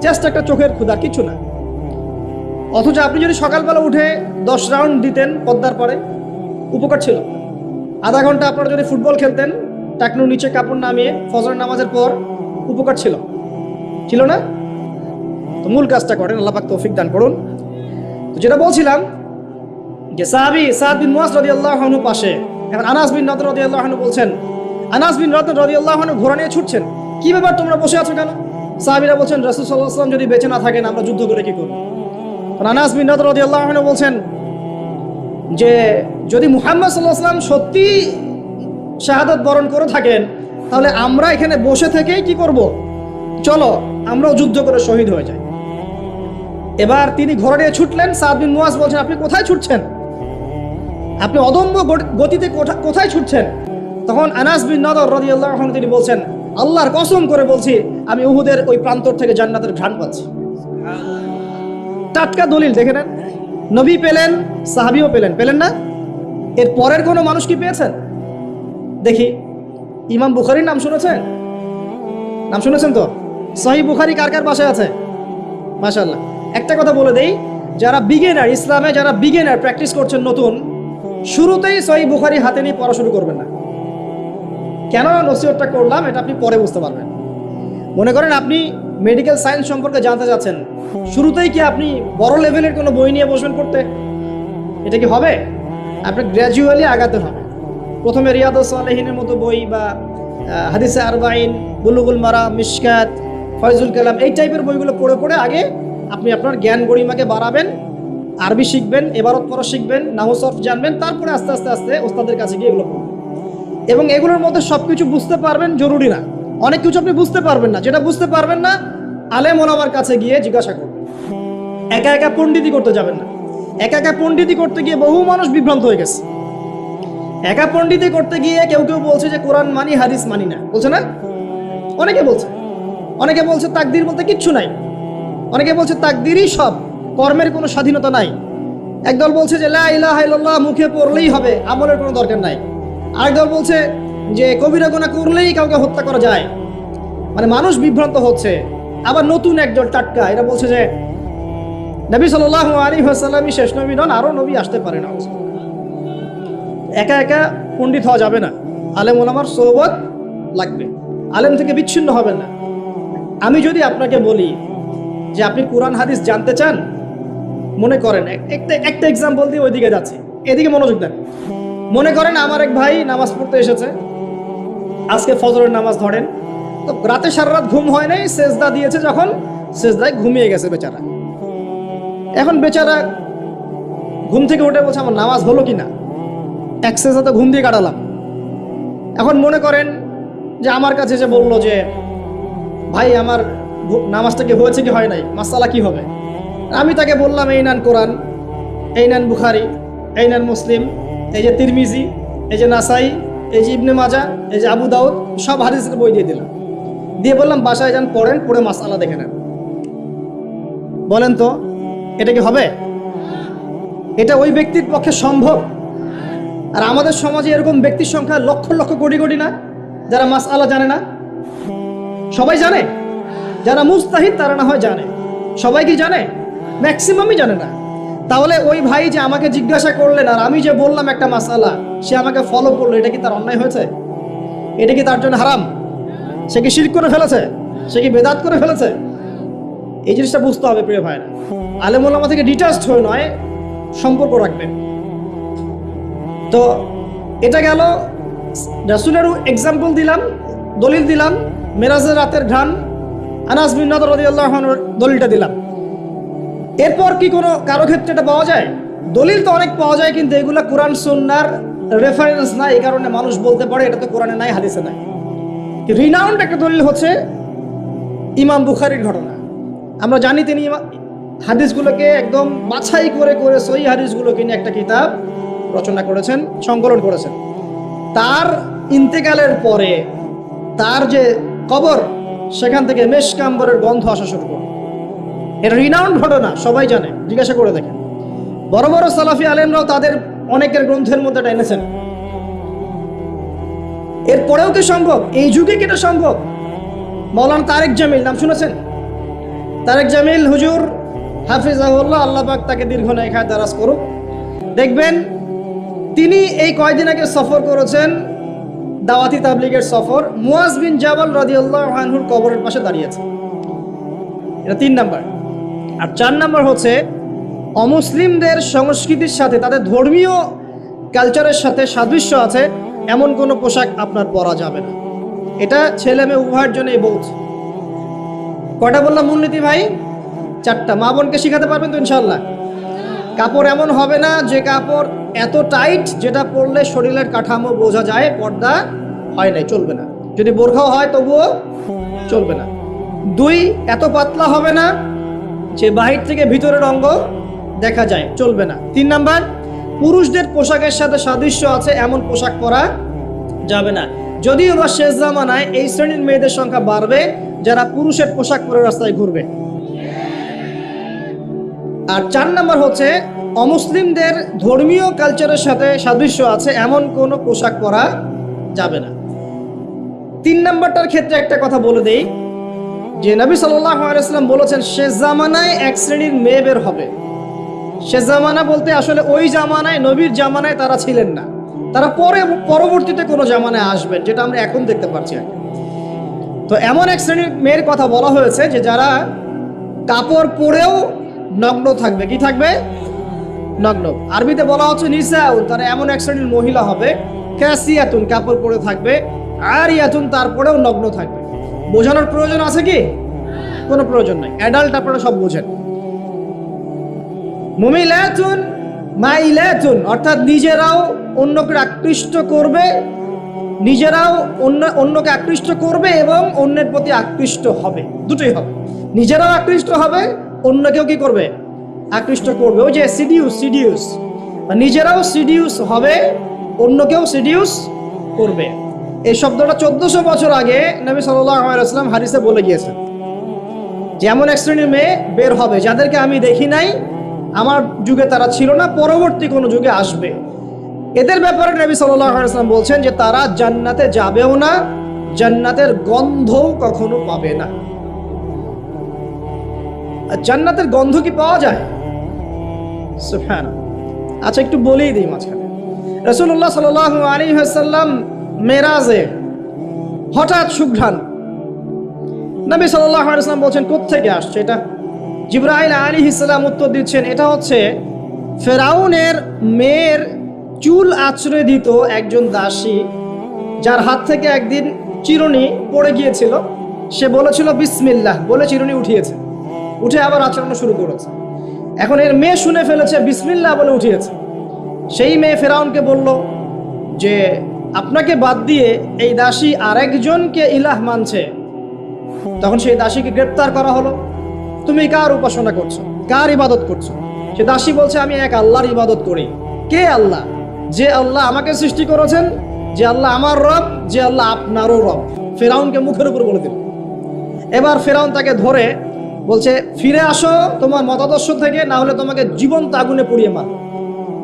A: জাস্ট একটা চোখের ক্ষুধা, কিছু না। অথচ আপনি যদি সকালবেলা উঠে 10 রাউন্ড দিতেন পদ্মার পরে, উপকার ছিল। আধা ঘন্টা আপনারা যদি ফুটবল খেলতেন টাকনুর নিচে কাপড় নামিয়ে ফজর নামাজের পর, উপকার ছিল না? তো মূল কাজটা করেন, আল্লাহ পাক তৌফিক দান করুন। তো যেটা বলছিলাম যে সাহাবী সাদ বিন মুয়াজ রাদিয়াল্লাহু আনহু পাশে, এখন আনাস বিন নাদর রাদিয়াল্লাহু আনহু বলছেন, আনাস বিন নাদর রাদিয়াল্লাহু আনহু ঘোড়া নিয়ে ছুটছেন। কি ব্যাপার, তোমরা বসে আছো কেন? সাহাবীরা বলছেন, রাসূল সাল্লাল্লাহু আলাইহি ওয়াসাল্লাম যদি বেঁচে না থাকেন আমরা যুদ্ধ করে কি করব? আনাস বিন নাদর রাদিয়াল্লাহু আনহু বলছেন যে যদি মুহাম্মদ সাল্লাল্লাহু আলাইহি ওয়াসাল্লাম সত্যি শাহাদাত বরণ করে থাকেন তাহলে আমরা এখানে বসে থেকেই কি করব? চলো আমরাও যুদ্ধ করে শহীদ হয়ে যাই। এবার তিনি ঘোড়া নিয়ে ছুটলেন। সাদ বিন মুয়াজ বলছেন, আপনি কোথায় ছুটছেন? আপনি অদম্য গতিতে কোথায় ছুটছেন? তখন আনাস বিন নাদর রাদিয়াল্লাহু আনহু তিনি বলছেন, আল্লাহর কসম করে বলছি, আমি উহুদের ওই প্রান্তর থেকে জান্নাতের ঘ্রাণ পাচ্ছি। টাটকা দলিল, দেখে নেন। নবী পেলেন, সাহাবীও পেলেন না? এর পরের কোনো মানুষ কি পেয়েছেন? দেখি, ইমাম বুখারীর নাম শুনেছেন? নাম শুনেছেন তো? সহিহ বুখারী কার কার পাশে আছে? মাশাআল্লাহ। একটা কথা বলে দেই, যারা বিগিনার, ইসলামে যারা বিগিনার প্র্যাকটিস করছেন নতুন, শুরুতেই সহিহ বুখারী হাতে নিয়ে পড়া শুরু করবেন না। কেন নসিহতটা করলাম এটা আপনি পরে বুঝতে পারবেন। মনে করেন আপনি মেডিকেল সায়েন্স সম্পর্কে জানতে চাচ্ছেন, শুরুতেই কি আপনি বড় লেভেলের কোনো বই নিয়ে বসবেন পড়তে? এটা কি হবে? আপনি গ্র্যাজুয়ালি আগাতে হবে। প্রথমে রিয়াদুস সালেহিনের মতো বই বা হাদিসে আরবাইন, বুলুগুল মারাম, মিশকাত, ফয়জুল কালাম, এই টাইপের বইগুলো পড়ে পড়ে আগে আপনি আপনার জ্ঞান গরিমাকে বাড়াবেন, আরবি শিখবেন, এবারত পড়া শিখবেন, নাহু সরফ জানবেন, তারপরে আস্তে আস্তে আস্তে ওস্তাদের কাছে গিয়ে এগুলো পড়বেন। এবং এগুলোর মধ্যে সব কিছু বুঝতে পারবেন জরুরি না। অনেক কিছু আপনি বুঝতে পারবেন না, যেটা বুঝতে পারবেন না আলেম ওলামার কাছে গিয়ে জিজ্ঞাসা করবেন। একা একা পণ্ডিতি করতে যাবেন না। একা একা পণ্ডিতি করতে গিয়ে বহু মানুষ বিভ্রান্ত হয়ে গেছে। একা পণ্ডিতি করতে গিয়ে কেউ কেউ বলছে যে কোরআন মানি, হাদিস মানি না, বলছে না? অনেকে বলছে তাকদির বলতে কিচ্ছু নাই। অনেকে বলছে তাকদিরই সব, কর্মের কোনো স্বাধীনতা নাই। একদল বলছে যে লা ইলাহা ইল্লাল্লাহ মুখে পড়লেই হবে, আমলের কোনো দরকার নাই। আরেকদল বলছে যে কবিরা গুনাহ করলেই কাউকে হত্যা করা যায়। মানে মানুষ বিভ্রান্ত হচ্ছে। আবার নতুন একদল টাটকা, এটা বলছে যে নবী সাল্লাল্লাহু আলাইহি ওয়াসাল্লামই শেষ নবী নন, আরও নবী আসতে পারে না। একা একা পণ্ডিত হওয়া যাবে না, আলেম ওলামার সোহবত লাগবে, আলেম থেকে বিচ্ছিন্ন হবেন না। আমি যদি আপনাকে বলি যে আপনি কোরআন হাদিস জানতে চান, মনে করেন একটা এক্সাম্পল দিয়ে ওইদিকে যাচ্ছি, এদিকে মনোযোগ দেন। মনে করেন আমার এক ভাই নামাজ পড়তে এসেছে, আজকে ফজরের নামাজ ধরেন, তো রাতে সারা রাত ঘুম হয় নাই, সেজদা দিয়েছে, যখন সেজদায় ঘুমিয়ে গেছে বেচারা। এখন বেচারা ঘুম থেকে উঠে বলছে আমার নামাজ হলো কিনা, এক সেজদা তো ঘুম দিয়ে কাটালাম। এখন মনে করেন যে আমার কাছে যে বললো যে ভাই আমার নামাজটা কি হয়েছে কি হয় নাই, মাসালা কি হবে? আমি তাকে বললাম এই নেন কোরআন, এই নেন বুখারী, এই নেন মুসলিম, এই যে তিরমিজি, এই যে নাসাই, এই যে ইবনে মাজা, এই যে আবু দাউদ, সব হাদিসের বই দিয়ে দিলাম। দিয়ে বললাম বাসায় যান পড়েন, পড়ে মাসালা দেখে নেন। বলেন তো এটা কি হবে? এটা ওই ব্যক্তির পক্ষে সম্ভব? আর আমাদের সমাজে এরকম ব্যক্তির সংখ্যা লক্ষ লক্ষ কোটি কোটি না, যারা মাসআলা জানে না। সবাই জানে, যারা মুস্তাহিদ তারা না হয় জানে, সবাই কি জানে? ম্যাক্সিমামই জানে না। তাহলে ওই ভাই যে আমাকে জিজ্ঞাসা করলেন আর আমি যে বললাম একটা মাসআলা, সে আমাকে ফলো করলো, এটা কি তার অন্যায় হয়েছে? এটা কি তার জন্য হারাম? সে কি শিরক করে ফেলেছে? সে কি বেদাত করে ফেলেছে? এই জিনিসটা বুঝতে হবে প্রিয় ভাইরা। আলেম ওলামা থেকে ডিটাচড হয়ে নয়, সম্পর্ক রাখবেন। তো এটা গেল, রাসূলের এক্সাম্পল দিলাম, দলিল দিলাম, মেরাজের রাতের ঘ্রাণ, আনাস বিন নাদর রাদিয়াল্লাহু আনহুর দলিলটা দিলাম। এরপর কি কোনো কারো ক্ষেত্রে এটা পাওয়া যায়? দলিল তো অনেক পাওয়া যায়, কিন্তু এগুলো কোরআন সুন্নাহর রেফারেন্স না, এই কারণে মানুষ বলতে পারে এটা তো কোরআনে নাই, হাদিসে নাই। রিনাউন্ড একটা দলিল হচ্ছে ইমাম বুখারীর ঘটনা। আমরা জানি তিনি হাদিসগুলোকে একদম বাছাই করে করে সহিহ হাদিসগুলোকে নিয়ে একটা কিতাব রচনা করেছেন, সংকলন করেছেন। তার ইন্তেকালের পরে তার যে কবর, সেখান থেকে মেশকাম্বরের গন্ধ আসা শুরু করে। এটা রিনাউন্ড ঘটনা, সবাই জানে, জিজ্ঞাসা করে দেখেন। বড় বড় সালাফি আলেমরাও তাদের অনেকের গ্রন্থের মধ্যে এটা এনেছেন। এরপরেও কি সম্ভব? এই যুগে কি এটা সম্ভব? মাওলানা তারেক জামিল নাম শুনেছেন? তারেক জামিল হুজুর হাফিজাহুল্লাহ, আল্লাহ পাক তাকে দীর্ঘ নেখায় দারাজ করুক। দেখবেন তিনি এই কয়দিন আগে সফর করেছেন, দাওয়াতি তাবলীগের সফর, মুয়াজ বিন জাবাল রাদিয়াল্লাহু আনহুর কবরের পাশে দাঁড়িয়েছে। এটা 3 নাম্বার। আর 4 নাম্বার হচ্ছে অমুসলিমদের সংস্কৃতির সাথে, তাদের ধর্মীয় কালচারের সাথে সাদৃশ্য আছে এমন কোনো পোশাক আপনার পরা যাবে না। এটা ছেলে মেয়ে উভয়ের জন্যই বলছে। কয়টা বললাম মূলনীতি ভাই? 4টা। মা বোনকে শিখাতে পারবেন তো ইনশাআল্লাহ? কাপড় এমন হবে না যে কাপড় এত টাইট যেটা পরলে শরীরের কাঠামো বোঝা যায়, পর্দা হয় নাই, চলবে না। যদি বোরখাও হয় তবুও চলবে না। 2, এত পাতলা হবে না যে বাহির থেকে ভিতরের অঙ্গ দেখা যায়, চলবে না। 3 নাম্বার, পুরুষদের পোশাকের সাথে সাদৃশ্য আছে এমন পোশাক পরা যাবে না। যদিও বা শেষ জামানায় এই শ্রেণীর মেয়েদের সংখ্যা বাড়বে যারা পুরুষের পোশাক পরে রাস্তায় ঘুরবে। আর 4 নাম্বার হচ্ছে অমুসলিমদের ধর্মীয় কালচারের সাথে সাদৃশ্য আছে এমন কোনো পোশাক পরা যাবে না। 3 নাম্বারটার ক্ষেত্রে একটা কথা বলে দেই যে নবী সাল্লাল্লাহু আলাইহি ওয়াসাল্লাম বলেছেন শেষ জামানায় এক শ্রেণীর মেয়ে বের হবে। শেষ জামানা বলতে আসলে ওই জামানায়, নবীর জামানায় তারা ছিলেন না, তারা পরবর্তীতে কোনো জামানায় আসবেন, যেটা আমরা এখন দেখতে পাচ্ছি। তো এমন এক শ্রেণীর মেয়ের কথা বলা হয়েছে যে যারা কাপড় পরেও নগ্ন থাকবে। কি থাকবে? নগ্ন। আরবিতে বলা হচ্ছে নিসাউন, তারা এমন এক শ্রেণীর মহিলা হবে কাসিয়াতুন, কাপড় পরে থাকবে, আরিয়াতুন, তারপরেও নগ্ন থাকবে। বোঝানোর প্রয়োজন আছে কি? কোনো প্রয়োজন নাই, অ্যাডাল্ট আপনারা সব বোঝেন। মুমিলাতুন মাইলাতুন, অর্থাৎ নিজেরাও অন্যকে আকৃষ্ট করবে, নিজেরাও অন্যকে আকৃষ্ট করবে এবং অন্যের প্রতি আকৃষ্ট হবে, দুটোই হবে। নিজেরাও আকৃষ্ট হবে, অন্যকেও কি করবে? আকৃষ্ট করবে। ওই যে সিডিউস, নিজেরাও সিডিউস হবে, অন্যকেও সিডিউস করবে। এই শব্দটা 1400 বছর আগে নবী সাল্লাল্লাহু আলাইহি ওয়াসাল্লাম হাদিসে বলে গিয়েছেন যে এমন এক শ্রেণীর মেয়ে বের হবে যাদেরকে আমি দেখি নাই, আমার যুগে তারা ছিল না, পরবর্তী কোনো যুগে আসবে। এদের ব্যাপারে নবী সাল্লাল্লাহু আলাইহি ওয়াসাল্লাম বলছেন যে তারা জান্নাতে যাবেও না, জান্নাতের গন্ধও কখনো পাবে না। জান্নাতের গন্ধ কি পাওয়া যায়? সুবহানাল্লাহ। আচ্ছা, একটু বলেই দিই মাঝখানে। রাসূলুল্লাহ সাল্লাল্লাহু আলাইহি ওয়াসাল্লাম মেরাজে হঠাৎ সুঘ্রাণ, নবী সাল্লাল্লাহু আলাইহি ওয়াসাল্লাম বলছেন কোত্থেকে আসছে এটা? জিবরাইল আলাইহিস সালাম উত্তর দিচ্ছেন এটা হচ্ছে ফেরাউনের মেয়ের চুল আঁচড়ে দিত একজন দাসী, যার হাত থেকে একদিন চিরুনি পড়ে গিয়েছিল। সে বলেছিল বিসমিল্লাহ বলে চিরুনি উঠিয়েছে, উঠে আবার আচরণ শুরু করেছে। এখন এর মেয়ে শুনে ফেলেছে, বিসমিল্লাহ বলে উঠিয়েছে। সেই মেয়ে ফেরাউনকে বলল যে আপনাকে বাদ দিয়ে এই দাসী আরেকজনকে ইলাহ মানছে। তখন সেই দাসীকে গ্রেপ্তার করা হলো। তুমি কার উপাসনা করছো, কার ইবাদত করছো? সে দাসী বলছে আমি এক আল্লাহর ইবাদত করি। কে আল্লাহ? যে আল্লাহ আমাকে সৃষ্টি করেছেন, যে আল্লাহ আমার রব, যে আল্লাহ আপনারও রব। ফেরাউনকে মুখের উপর বলে দিল। এবার ফেরাউন তাকে ধরে বলছে ফিরে আসো তোমার মতাদর্শ থেকে, না হলে তোমাকে জীবন্ত আগুনে পুড়িয়ে মার।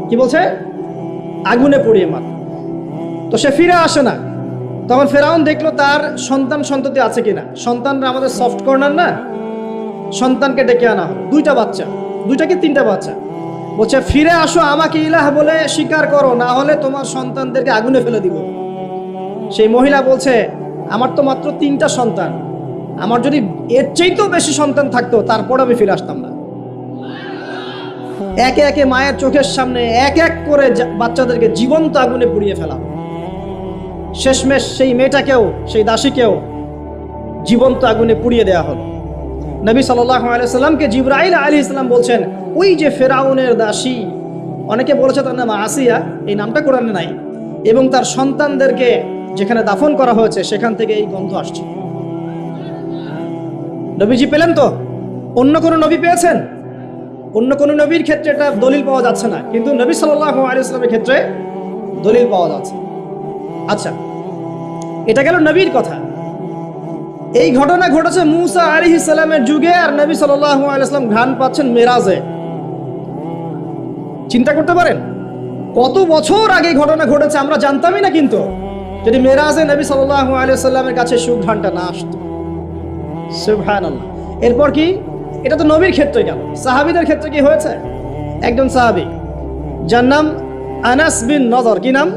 A: কি বলছে? আগুনে পুড়িয়ে মার। তো সে ফিরে আসে না। তখন ফেরাউন দেখলো তার সন্তান সন্ততি আছে কিনা। সন্তানরা আমাদের সফট কর্নার না, সন্তানকে ডেকে আনা হলো। 2টা বাচ্চা, 2টা কি 3টা বাচ্চা। বলছে ফিরে আসো, আমাকে ইলাহ বলে স্বীকার করো, না হলে তোমার সন্তানদেরকে আগুনে ফেলে দিব। সেই মহিলা বলছে আমার তো মাত্র 3টা সন্তান, আমার যদি এর চাইতেও বেশি সন্তান থাকতো তারপর আমি ফিরে আসতাম না। একে একে মায়ের চোখের সামনে এক এক করে বাচ্চাদেরকে জীবন্ত আগুনে পুড়িয়ে ফেলা। শেষমেশ সেই মেয়েটাকেও, সেই দাসীকেও জীবন্ত আগুনে পুড়িয়ে দেওয়া হলো। নবী সাল্লাল্লাহু আলাইহি সাল্লামকে জিবরাইল আলাইহিস সালাম বলছেন ওই যে ফেরাউনের দাসী, অনেকে বলেছে তার নাম আসিয়া, এই নামটা কোরআনে নাই, এবং তার সন্তানদেরকে যেখানে দাফন করা হয়েছে সেখান থেকে এই গন্ধ আসছে। নবীজি পেলেন তো? অন্য কোনো নবী পেয়েছেন? অন্য কোনো নবীর ক্ষেত্রে এটা দলিল পাওয়া যাচ্ছে না, কিন্তু নবী সাল্লাল্লাহু আলাইহি ওয়াসাল্লামের ক্ষেত্রে দলিল পাওয়া যাচ্ছে। আচ্ছা, এটা গেল নবীর কথা। এই ঘটনা ঘটেছে মূসা আলাইহিস সালামের যুগে, আর নবী সাল্লাল্লাহু আলাইহি ওয়াসাল্লাম ঘ্রাণ পাচ্ছেন মেরাজে। চিন্তা করতে পারেন কত বছর আগে ঘটনা ঘটেছে, আমরা জানতামই না। কিন্তু যদি মেরাজে নবী সাল্লাল্লাহু আলাইহি ওয়াসাল্লামের কাছে সুঘ্রাণটা না আসতো। সুবহানাল্লাহ। এরপর কি? এটা তো নবীর ক্ষেত্রে গেল। সাহাবীদের ক্ষেত্রে কি হয়েছে? একজন সাহাবী যার নাম আনাস বিন নদর। কি নাম?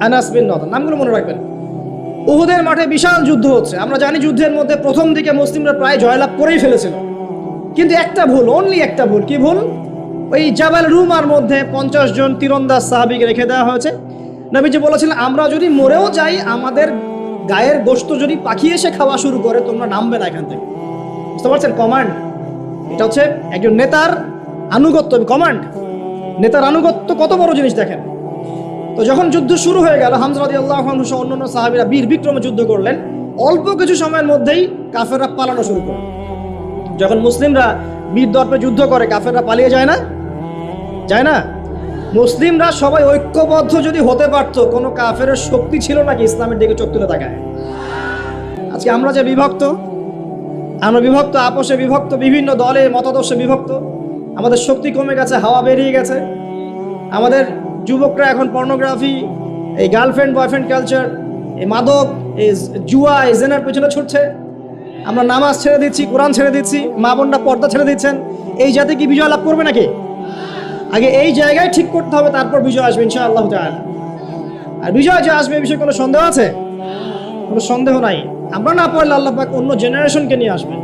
A: আনাস বিন নদর। নামগুলো মনে রাখবেন। উহুদের মাঠে বিশাল যুদ্ধ হচ্ছে। আমরা জানি যুদ্ধের মধ্যে প্রথম দিকে মুসলিমরা প্রায় জয়লাভ করেই ফেলেছিল, কিন্তু একটা ভুল, অনলি একটা ভুল। কি ভুল? ওই জাবাল রুমার মধ্যে 50 জন তীরন্দাজ সাহাবীকে রেখে দেওয়া হয়েছে। নবীজি বলেছিলেন আমরা যদি মরেও যাই, আমাদের গায়ের গোশত যদি পাখি এসে খাওয়া শুরু করে, তোমরা নামবে না এখান থেকে। বুঝতে পারছেন? কমান্ড। এটা হচ্ছে একজন নেতার আনুগত্য। কমান্ড, নেতার আনুগত্য কত বড় জিনিস দেখেন। তো যখন যুদ্ধ শুরু হয়ে গেল, হামজা রাদিয়াল্লাহু আনহু সহ অন্যান্য সাহাবীরা বীর বিক্রমে যুদ্ধ করলেন। অল্প কিছু সময়ের মধ্যেই কাফেররা পালানো শুরু করে। যখন মুসলিমরা বীর দর্পে যুদ্ধ করে, কাফেররা পালিয়ে যায় না? যায় না? মুসলিমরা সবাই ঐক্যবদ্ধ যদি হতে পারতো, কোনো কাফের শক্তি ছিল নাকি ইসলামের দিকে চোখ তুলে তাকায়? আজকে আমরা যে বিভক্ত, আমরা বিভক্ত, আপোষে বিভক্ত, বিভিন্ন দলে মতাদর্শে বিভক্ত, আমাদের শক্তি কমে গেছে, হাওয়া বেরিয়ে গেছে। আমাদের যুবকরা এখন পর্নোগ্রাফি, এই গার্লফ্রেন্ড বয়ফ্রেন্ড কালচার, এই মাদক, এই জুয়া, এই জেনার পেছনে ছুটছে। আমরা নামাজ ছেড়ে দিচ্ছি, কোরআন ছেড়ে দিচ্ছি, মা বোনরা পর্দা ছেড়ে দিচ্ছেন। এই জাতি কি বিজয় লাভ করবে নাকি? আগে এই জায়গায় ঠিক করতে হবে, তারপর বিজয় আসবে ইনশাআল্লাহ তাআলা। আর বিজয় যে আসবে এই বিষয়ে কোনো সন্দেহ আছে? কোনো সন্দেহ নাই। আমরা না পারলে আল্লাহ পাক অন্য জেনারেশনকে নিয়ে আসবেন।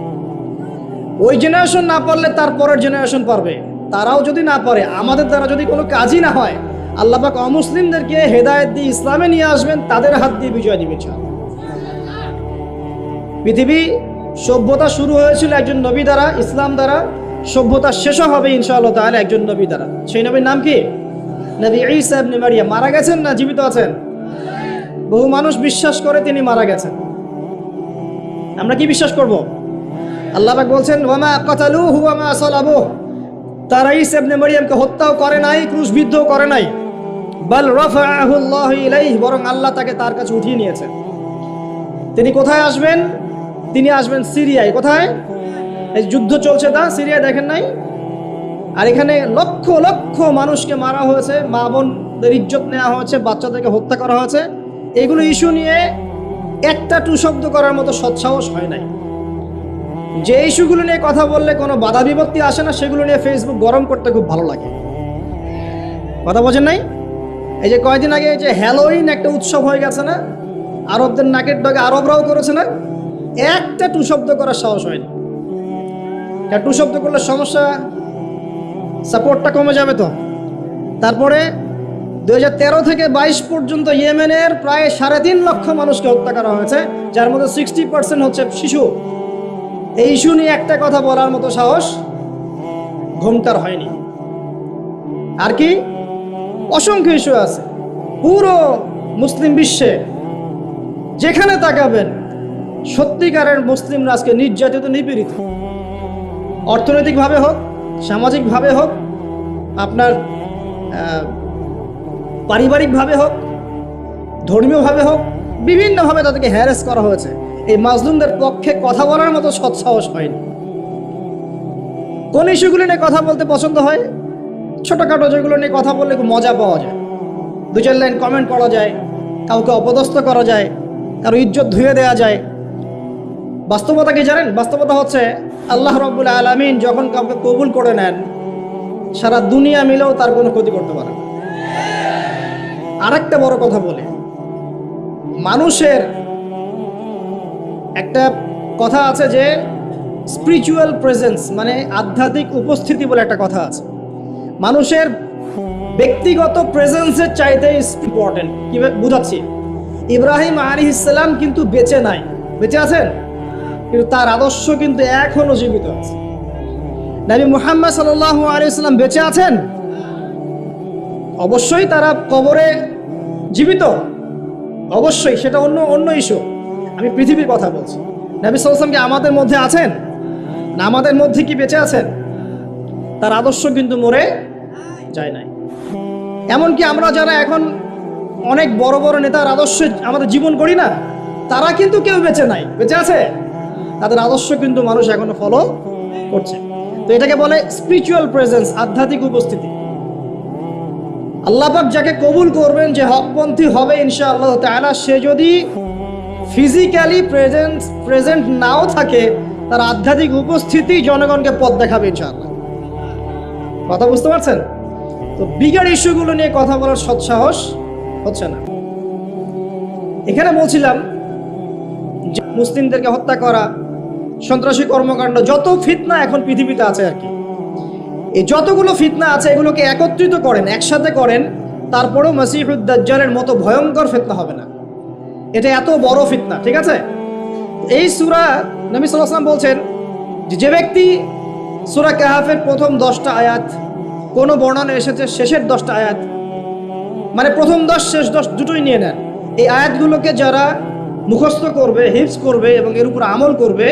A: ওই জেনারেশন না পারলে তার পরের জেনারেশন পারবে। তারাও যদি না পারে, আমাদের দ্বারা যদি কোনো কাজই না হয়, আল্লাহ পাক অমুসলিমদেরকে হেদায়েত দিয়ে ইসলামে নিয়ে আসবেন, তাদের হাত দিয়ে বিজয় দিবেন ইনশাআল্লাহ। পৃথিবী সভ্যতা শুরু হয়েছিল একজন নবী দ্বারা, ইসলাম দ্বারা। সভ্যতা শেষও হবে ইনশাআল্লাহ তাআলা একজন নবী দ্বারা। সেই নবীর নাম কি? নবী ঈসা ইবনে মারইয়াম। মারা গেছেন না জীবিত আছেন? বহু মানুষ বিশ্বাস করে তিনি মারা গেছেন। আমরা কি বিশ্বাস করব? আল্লাহ পাক বলছেন, ওয়ামা কাতালুহু ওয়ামা সালাবুহু, তারা ঈসা ইবনে মারইয়ামকে হত্যাও করে নাই, ক্রুশবিদ্ধও করে নাই। বাল রাফাআহু আল্লাহু ইলাইহি, বরং আল্লাহ তাকে তার কাছে উঠিয়ে নিয়েছেন। তিনি কোথায় আসবেন? তিনি আসবেন সিরিয়ায়। কোথায়? এই যুদ্ধ চলছে তা সিরিয়ায়, দেখেন নাই? আর এখানে লক্ষ লক্ষ মানুষকে মারা হয়েছে, মা বোনদের ইজ্জত নেওয়া হয়েছে, বাচ্চাদেরকে হত্যা করা হয়েছে। এগুলো ইস্যু নিয়ে একটা টু শব্দ করার মতো সৎসাহস হয় নাই। যে ইস্যুগুলো নিয়ে কথা বললে কোনো বাধা বিপত্তি আসে না, সেগুলো নিয়ে ফেসবুক গরম করতে খুব ভালো লাগে। কথা বোঝেন নাই? এই যে কয়েকদিন আগে যে হ্যালোইন একটা উৎসব হয়ে গেছে না, আরবদের নাকের ডগে আরবরাও করেছে না, একটা টু শব্দ করার সাহস হয়নি। টু শব্দ করলে সমস্যা, সাপোর্টটা কমে যাবে তো। তারপরে 2013 থেকে 22 পর্যন্ত ইয়েমেনের প্রায় 3.5 লক্ষ মানুষকে হত্যা করা হয়েছে, যার মধ্যে 60% হচ্ছে শিশু। এই ইস্যু নিয়ে একটা কথা বলার মতো সাহস ঘোমটার হয়নি। আর কি অসংখ্য ইস্যু আছে পুরো মুসলিম বিশ্বে, যেখানে তাকাবেন সত্যিকারের মুসলিমরা আজকে নির্যাতিত, নিপীড়িত। অর্থনৈতিকভাবে হোক, সামাজিকভাবে হোক, আপনার পারিবারিকভাবে হোক, ধর্মীয়ভাবে হোক, বিভিন্নভাবে তাদেরকে হ্যারাস করা হয়েছে। এই মাজলুমদের পক্ষে কথা বলার মতো সৎসাহস হয়নি। কোন ইস্যুগুলো নিয়ে কথা বলতে পছন্দ হয়? ছোটোখাটো যেগুলো নিয়ে কথা বললে খুব মজা পাওয়া যায়, 2-4 লাইন কমেন্ট করা যায়, কাউকে অপদস্থ করা যায়, কারো ইজ্জত ধুয়ে দেওয়া যায়। বাস্তবতা কি জানেন? বাস্তবতা হচ্ছে আল্লাহ রাব্বুল আলামিন যখন কাউকে কবুল করে নেন, সারা দুনিয়া মিলেও তার কোনো ক্ষতি করতে পারে না। আরেকটা বড় কথা বলে, মানুষের একটা কথা আছে যে স্পিরিচুয়াল প্রেজেন্স, মানে আধ্যাত্মিক উপস্থিতি বলে একটা কথা আছে। মানুষের ব্যক্তিগত প্রেজেন্সের চাইতে ইম্পর্টেন্ট। কি বুঝাচ্ছি? ইব্রাহিম আলাইহিস সালাম কিন্তু বেঁচে নাই, বেঁচে আছেন, কিন্তু তার আদর্শ কিন্তু এখনো জীবিত আছে। নবী মুহাম্মদ সাল্লাল্লাহু আলাইহি ওয়াসাল্লাম বেঁচে আছেন, অবশ্যই তারা কবরে জীবিত, অবশ্যই, সেটা অন্য ইস্যু। আমি পৃথিবীর কথা বলছি। নবী সাল্লাল্লাহু আলাইহি ওয়াসাল্লাম কি আমাদের মধ্যে আছেন না? আমাদের মধ্যে কি বেঁচে আছেন? তার আদর্শ কিন্তু মরে যায় নাই। এমনকি আমরা যারা এখন অনেক বড় বড় নেতার আদর্শে আমাদের জীবন করি না, তারা কিন্তু কেউ বেঁচে নাই, বেঁচে আছে। তাদের আদর্শ কিন্তু মানুষ এখনো ফলো করছে। তো এটাকে বলে স্পিরিচুয়াল প্রেজেন্স, আধ্যাত্মিক উপস্থিতি। আল্লাহ পাক যাকে কবুল করবেন, যে হকপন্থী হবে ইনশাআল্লাহ তাআলা, সে যদি ফিজিক্যালি প্রেজেন্ট নাও থাকে, তার আধ্যাত্মিক উপস্থিতি জনগণকে পথ দেখাবে ইনশাআল্লাহ। কথা বুঝতে পারছেন? তো বিগার ইস্যুগুলো নিয়ে কথা বলার সৎসাহস হচ্ছে না। এখানে বলছিলাম যে মুসলিমদেরকে হত্যা করা, সন্ত্রাসী কর্মকাণ্ড, যত ফিতনা এখন পৃথিবীতে আছে আর কি, এই যতগুলো ফিতনা আছে এগুলোকে একত্রিত করেন, একসাথে করেন, তারপরেও মসিহুদ দাজ্জালের মতো ভয়ঙ্কর ফিতনা হবে না। এটা এত বড় ফিতনা, ঠিক আছে? এই সূরা নবী সাল্লাল্লাহু আলাইহি ওয়াসাল্লাম বলছেন যে ব্যক্তি সূরা কাহাফের প্রথম 10টা আয়াত, কোন বর্ণনা এসেছে শেষের 10টা আয়াত, মানে প্রথম 10 শেষ 10 দুটোই নিয়ে নেন, এই আয়াতগুলোকে যারা মুখস্থ করবে, হিফজ করবে এবং এর উপর আমল করবে,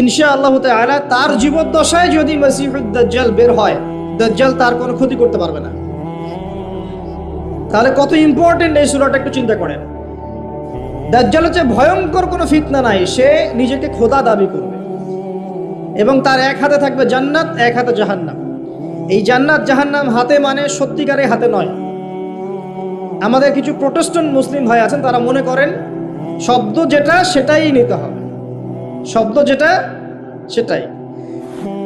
A: ইনশাআল্লাহ তাআলা তার জীবদ্দশায় যদি মসিহুদ দাজ্জাল বের হয়, দাজ্জাল তার কোনো ক্ষতি করতে পারবে না। তাহলে কত ইম্পর্টেন্ট এই সূরাটা একটু চিন্তা করেন। দাজ্জাল হচ্ছে ভয়ঙ্কর কোনো ফিতনা নাই, সে নিজেকে খোদা দাবি করবে এবং তার এক হাতে থাকবে জান্নাত, এক হাতে জাহান্নাম। এই জান্নাত জাহান্নাম হাতে মানে সত্যিকারের হাতে নয়। আমাদের কিছু প্রোটেস্ট্যান্ট মুসলিম ভাই আছেন, তারা মনে করেন শব্দ যেটা সেটাই নিতে হবে, শব্দ যেটা সেটাই।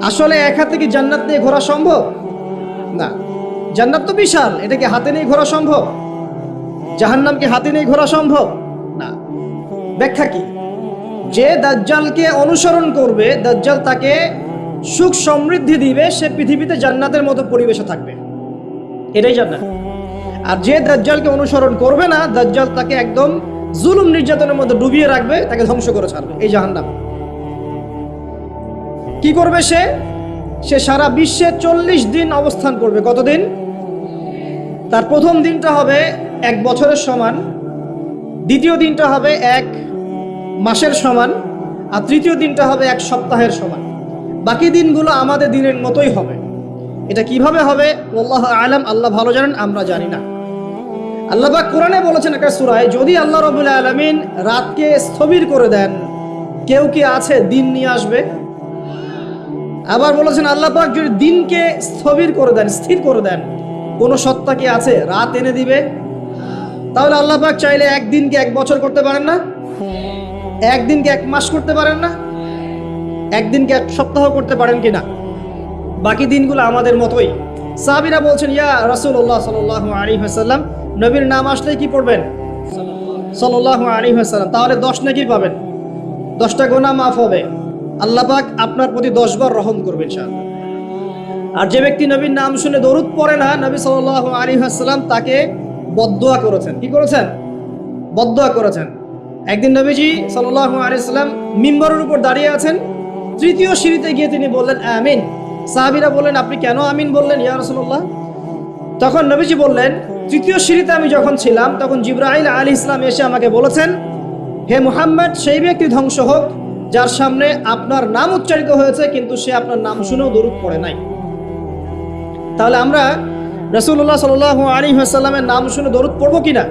A: আসলে এক হাতে কি জান্নাত নিয়ে ঘোরা সম্ভব? না। জান্নাত তো বিশাল, এটা কি হাতে নিয়ে ঘোরা সম্ভব? জাহান্নাম কি হাতে নিয়ে ঘোরা সম্ভব? না। ব্যাখ্যা কি? যে দাজ্জালকে অনুসরণ করবে, দাজ্জাল তাকে সুখ সমৃদ্ধি দিবে, সে পৃথিবীতে জান্নাতের মতো পরিবেশে থাকবে, এটাই জান্নাত। আর যে দাজ্জালকে অনুসরণ করবে না, দাজ্জাল তাকে একদম জুলুম নির্যাতনের মধ্যে ডুবিয়ে রাখবে, তাকে ধ্বংস করে ছাড়বে, এই জাহান্নাম। কি করবে সে? সে সারা বিশ্বে 40 দিন অবস্থান করবে। কতদিন? তার প্রথম দিনটা হবে 1 বছরের সমান, দ্বিতীয় দিনটা হবে 1 মাসের সমান, আর তৃতীয় দিনটা হবে 1 সপ্তাহের সমান। বাকি দিনগুলো আমাদের দিনের মতোই হবে। এটা কিভাবে হবে আল্লাহু আলাম, আল্লাহ ভালো জানেন, আমরা জানি না। আল্লাহ পাক কোরআনে বলেছেন একটা সূরায়, যদি আল্লাহ রাব্বুল আলামিন রাতকে স্থবির করে দেন, কেউ কি আছে দিন নিয়ে আসবে? আবার বলেছেন আল্লাহ পাক যদি দিনকে স্থবির করে দেন, স্থির করে দেন, কোন সত্তা কি আছে রাত এনে দিবে? তাহলে আল্লাহ পাক চাইলে একদিনকে 1 বছর করতে পারেন না? একদিনকে 1 মাস করতে পারেন না? একদিনকে 1 সপ্তাহ করতে পারেন কিনা? বাকি দিনগুলো আমাদের মতোই। সাহাবীরা বলছেন, ইয়া রাসূলুল্লাহ সাল্লাল্লাহু আলাইহি ওয়াসাল্লাম, নবীর নাম আসলে কি পড়বেন? সাল্লাল্লাহু আলাইহি ওয়াসাল্লাম। তাহলে 10 নেকি পাবেন, 10টা গুনাহ মাফ হবে, আল্লাহ পাক আপনার প্রতি 10 বার রহম করবেন ইনশাআল্লাহ। আর যে ব্যক্তি নবীর নাম শুনে দরুদ পড়ে না, নবী সাল্লাল্লাহু আলাইহি ওয়াসাল্লাম তাকে বদদুয়া করেছেন। কি করেছেন? বদদুয়া করেছেন। একদিন নবীজি সাল্লাল্লাহু আলাইহি ওয়াসাল্লাম মিম্বরের উপর দাঁড়িয়ে আছেন, 3য় সিঁড়িতে গিয়ে তিনি বললেন আমিন। সাহাবীরা বললেন, আপনি কেন আমিন বললেন ইয়া রাসূলুল্লাহ? তখন নবীজি বললেন, 3য় সিঁড়িতে আমি যখন ছিলাম, তখন জিবরাইল আলাইহিস সালাম এসে আমাকে বলেছেন, হে মুহাম্মদ, সেই ব্যক্তি ধ্বংস হোক যার সামনে আপনার নাম উচ্চারিত হয়েছে কিন্তু সে আপনার নাম শুনেও দরুদ পড়ে নাই। তাহলে আমরা রাসূলুল্লাহ সাল্লাল্লাহু আলাইহি ওয়াসাল্লামের নাম শুনে দরুদ পড়বো কিনা?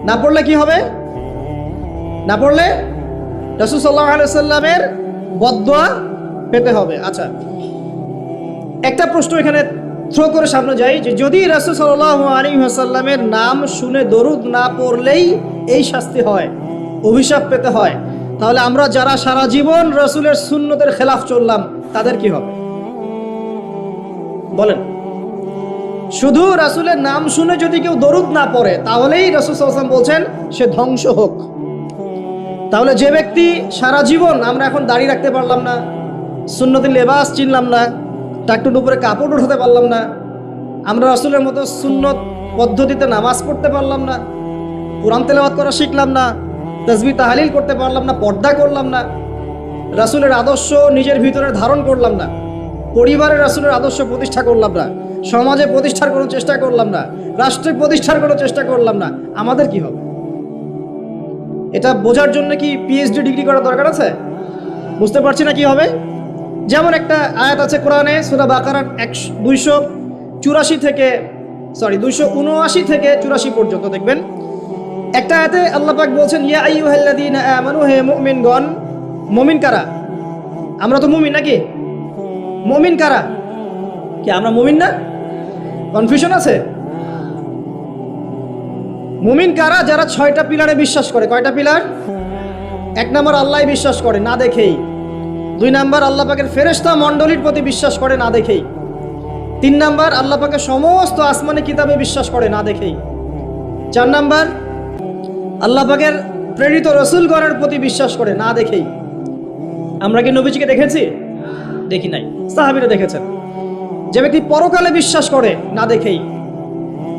A: না পড়লে কি হবে? না পড়লে রাসূল সাল্লাল্লাহু আলাইহি ওয়াসাল্লামের বদদুয়া পেতে হবে। আচ্ছা, একটা প্রশ্ন এখানে থ্রো করে সামনে যাই, যে যদি রাসূল সাল্লাল্লাহু আলাইহি ওয়াসাল্লামের নাম শুনে দরুদ না পড়লেই এই শাস্তি হয়, অভিশাপ পেতে হয়, তাহলে আমরা যারা সারা জীবন রাসূলের সুন্নতের খেলাফ চললাম তাদের কি হবে বলেন? শুধু রাসূলের নাম শুনে যদি কেউ দরুদ না পড়ে, তাহলেই রাসূল সাল্লাল্লাহু আলাইহি ওয়াসাল্লাম বলছেন সে ধ্বংস হোক। তাহলে যে ব্যক্তি সারা জীবন, আমরা এখন দাড়ি রাখতে পারলাম না, সুন্নতের লেবাস চিনলাম না, টাকটুর উপরে কাপড় উঠাতে পারলাম না, আমরা রাসূলের মতো সুন্নত পদ্ধতিতে নামাজ পড়তে পারলাম না, কোরআন তেলাওয়াত করা শিখলাম না, তাসবিহ তাহলিল করতে পারলাম না, পর্দা করলাম না, রাসূলের আদর্শ নিজের ভিতরে ধারণ করলাম না, পরিবারে রাসূলের আদর্শ প্রতিষ্ঠা করলাম না, সমাজে প্রতিষ্ঠার কোনো চেষ্টা করলাম না, রাষ্ট্রে প্রতিষ্ঠার কোনো চেষ্টা করলাম না, আমাদের কি হবে? এটা বোঝার জন্য কি পিএইচডি ডিগ্রি করার দরকার আছে? বুঝতে পারছি না কি হবে। যেমন একটা আয়াত আছে কোরআনে, সূরা বাকারার 279 থেকে 84 পর্যন্ত দেখবেন। একটা আয়াতে আল্লাহ পাক বলছেন, ইয়া আইয়ুহাল্লাযীনা আমানু, হে মুমিনগণ। মুমিন কারা? আমরা তো মুমিন নাকি? মুমিন কারা? কি আমরা মুমিন না? কনফিউশন আছে? মুমিন কারা? যারা 6টা পিলারে বিশ্বাস করে। কয়টা পিলার? 1 নাম্বার আল্লাহ বিশ্বাস করে না দেখেই, 2 নাম্বার আল্লাহ পাকের ফেরেশতা মণ্ডলীর প্রতি বিশ্বাস করে না দেখেই, 3 নাম্বার আল্লাহ পাকের সমস্ত আসমানি কিতাবে বিশ্বাস করে না দেখেই, 4 নাম্বার আল্লাহ পাকের প্রেরিত রাসূলগণের প্রতি বিশ্বাস করে না দেখেই। আমরা কি নবীজিকে দেখেছি? দেখি নাই। সাহাবীরা দেখেছেন। যে ব্যক্তি পরকালে বিশ্বাস করে না দেখেই,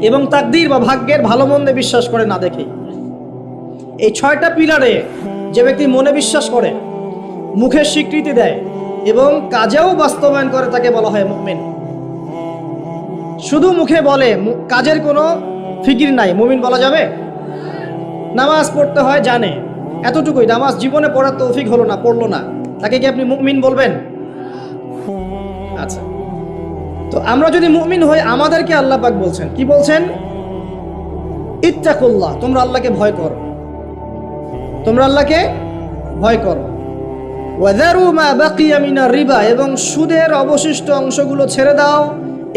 A: এবং তাকদীর বা ভাগ্যের ভালো মন্দে বিশ্বাস করে না দেখেই। এই 6টা পিলারে যে ব্যক্তি মনে বিশ্বাস করে, মুখে স্বীকৃতি দেয় এবং কাজেও বাস্তবায়ন করে, তাকে বলা হয় মুমিন। শুধু মুখে বলে, কাজের কোনো ফিকির নাই, মুমিন বলা যাবে? নামাজ পড়তে হয় জানে, এতটুকুই, নামাজ জীবনে পড়ার তৌফিক হলো না, পড়লো না, তাকে কি আপনি মুমিন বলবেন? আচ্ছা, তো আমরা যদি মুমিন হই, আমাদেরকে আল্লাহ পাক বলছেন, কি বলছেন? ইত্তাকুল্লাহ, তোমরা আল্লাহকে ভয় করো, তোমরা আল্লাহকে ভয় করো। ওয়াযারু মা বাকিয়া মিনার রিবা, এবং সুদের অবশিষ্ট অংশগুলো ছেড়ে দাও।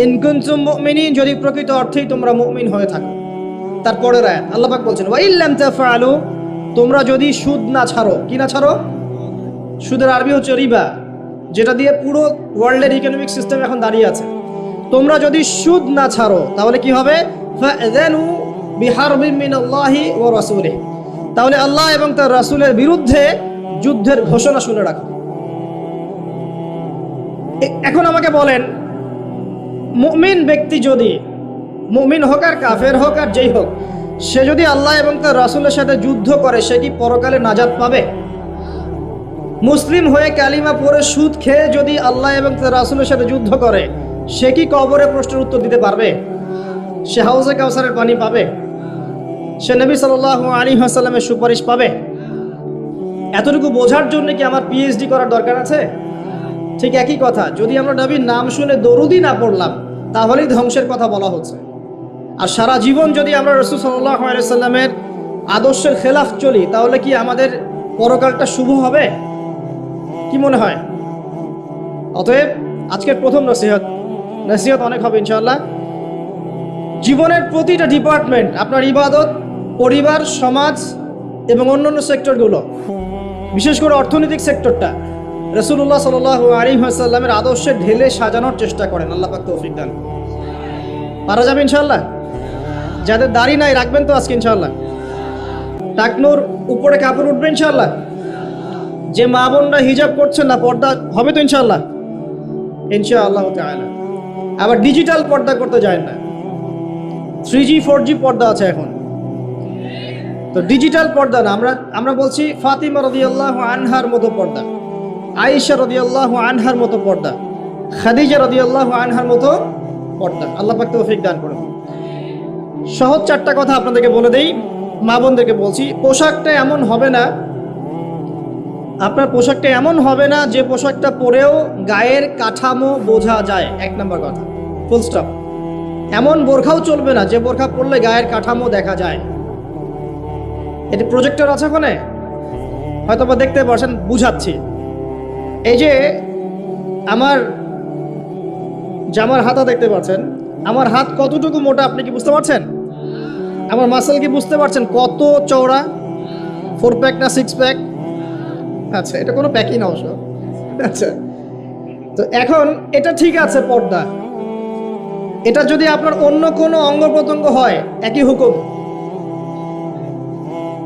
A: ইন কুনতুম মুমিনিন, যদি প্রকৃত অর্থেই তোমরা মুমিন হয়ে থাকো। তারপরের আয়াত আল্লাহ পাক বলছেন ওয়া ইল্লাম তাফআলু, তোমরা যদি সুদ না ছাড়ো, কি না ছাড়ো? সুদের আরবি হচ্ছে রিবা, যেটা দিয়ে পুরো ওয়ার্ল্ডের ইকোনমিক সিস্টেম এখন দাঁড়িয়ে আছে। তোমরা যদি সুদ না ছাড়ো তাহলে কি হবে? ফাযানু বিহারবিন মিনাল্লাহি ওয়া রাসূলিহি, তাহলে আল্লাহ এবং তার রাসূলের বিরুদ্ধে যুদ্ধের ঘোষণা শুনে রাখো। এখন আমাকে বলেন, মুমিন ব্যক্তি যদি, মুমিন হোক আর কাফের হোক আর যেই হোক, সে যদি আল্লাহ এবং তার রাসূলের সাথে যুদ্ধ করে, সে কি পরকালে নাজাত পাবে? মুসলিম হয়ে কালিমা পড়ে সুদ খেয়ে যদি আল্লাহ এবং তার রাসূলের সাথে যুদ্ধ করে, সে কি কবরে প্রশ্নের উত্তর দিতে পারবে? সে হাউজে কাউসারের পানি পাবে? সে নবী সাল্লাল্লাহু আলাইহি ওয়াসাল্লামের সুপারিশ পাবে? এতটুকু বোঝার জন্য কি আমার পিএইচডি করার দরকার আছে? ঠিক একই কথা, যদি আমরা নবীর নাম শুনে দরুদই না পড়লাম, তাহলেই ধ্বংসের কথা বলা হচ্ছে। আর সারা জীবন যদি আমরা রাসূল সাল্লাল্লাহু আলাইহি ওয়াসাল্লামের আদর্শের খেলাফ চলি, তাহলে কি আমাদের পরকালটা শুভ হবে? কি মনে হয়? অতএব আজকের প্রথম নসিহত অনেক হবে ইনশাআল্লাহ। জীবনের প্রতিটা ডিপার্টমেন্ট, আপনার ইবাদত, পরিবার, সমাজ এবং অন্যান্য সেক্টরগুলো, বিশেষ করে অর্থনৈতিক সেক্টরটা রাসূলুল্লাহ সাল্লাল্লাহু আলাইহি ওয়াসাল্লামের আদর্শে ঢেলে সাজানোর চেষ্টা করেন। আল্লাহ পাক তৌফিক দান। পারা যাবে ইনশাআল্লাহ? যাদের দাড়ি নাই রাখবেন তো আজকে ইনশাআল্লাহ। টাকনোর উপরে কাপড় উঠবে ইনশাআল্লাহ। যে মা বোনরা হিজাব করছেন না, পর্দা হবে তো ইনশাআল্লাহ? ইনশাআল্লাহ তাআলা। আবার ডিজিটাল পর্দা করতে যায় না, 3G 4G পর্দা আছে এখন, তো ডিজিটাল পর্দা না, আমরা বলছি ফাতিমা রাদিয়াল্লাহু আনহার মতো পর্দা, আয়েশা রাদিয়াল্লাহু আনহার মতো পর্দা, খাদিজা রাদিয়াল্লাহু আনহার মতো পর্দা। আল্লাহ পাক তৌফিক দান করুন। সহজ চারটা কথা আপনাদেরকে বলে দেই, মা বোনদেরকে বলছি। পোশাকটা এমন হবে না, আপনার পোশাকটা এমন হবে না যে পোশাকটা পরেও গায়ের কাঠামো বোঝা যায়, এক নম্বর কথা, ফুল স্টপ। এমন বোরখাও চলবে না যে বোরখা পরলে গায়ের কাঠামো দেখা যায়। এটি প্রজেক্টর আছে ওখানে, হয়তো বা দেখতে পাচ্ছেন, বুঝাচ্ছি। এই যে আমার জামার হাতা দেখতে পাচ্ছেন, আমার হাত কতটুকু মোটা আপনি কি বুঝতে পারছেন? আমার মাসল কি বুঝতে পারছেন কত চওড়া? 4 প্যাক না 6 প্যাক? আচ্ছা, এটা কোনো প্যাকই না অবশ্য। আচ্ছা, তো এখন এটা ঠিক আছে পর্দা, এটা যদি আপনার অন্য কোনো অঙ্গ প্রত্যঙ্গ হয় একই হুকুম।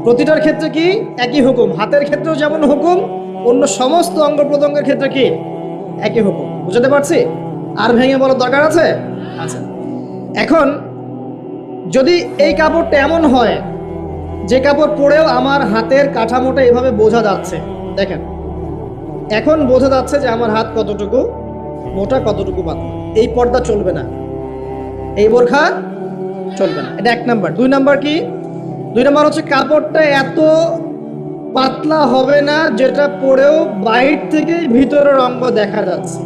A: প্রতিটার ক্ষেত্রে কি একই হুকুম? হাতের ক্ষেত্রেও যেমন হুকুম, অন্য সমস্ত অঙ্গ প্রত্যঙ্গের ক্ষেত্রে কি একই হুকুম। বুঝতে পারছি? আর ভেঙে বলার দরকার আছে? আচ্ছা, এখন যদি এই কাপড়টা এমন হয় যে কাপড় পরেও আমার হাতের কাঠামোটা এভাবে বোঝা যাচ্ছে, দেখেন এখন বোঝা যাচ্ছে যে আমার হাত কতটুকু মোটা, কতটুকু পাতলা, এই পর্দা চলবে না, এই বোরখা চলবে না। এটা 1 নাম্বার। 2 নাম্বার কি? 2 নাম্বার হচ্ছে কাপড়টা এত পাতলা হবে না যেটা পরেও বাইরে থেকে ভিতরের অঙ্গ দেখা যাচ্ছে।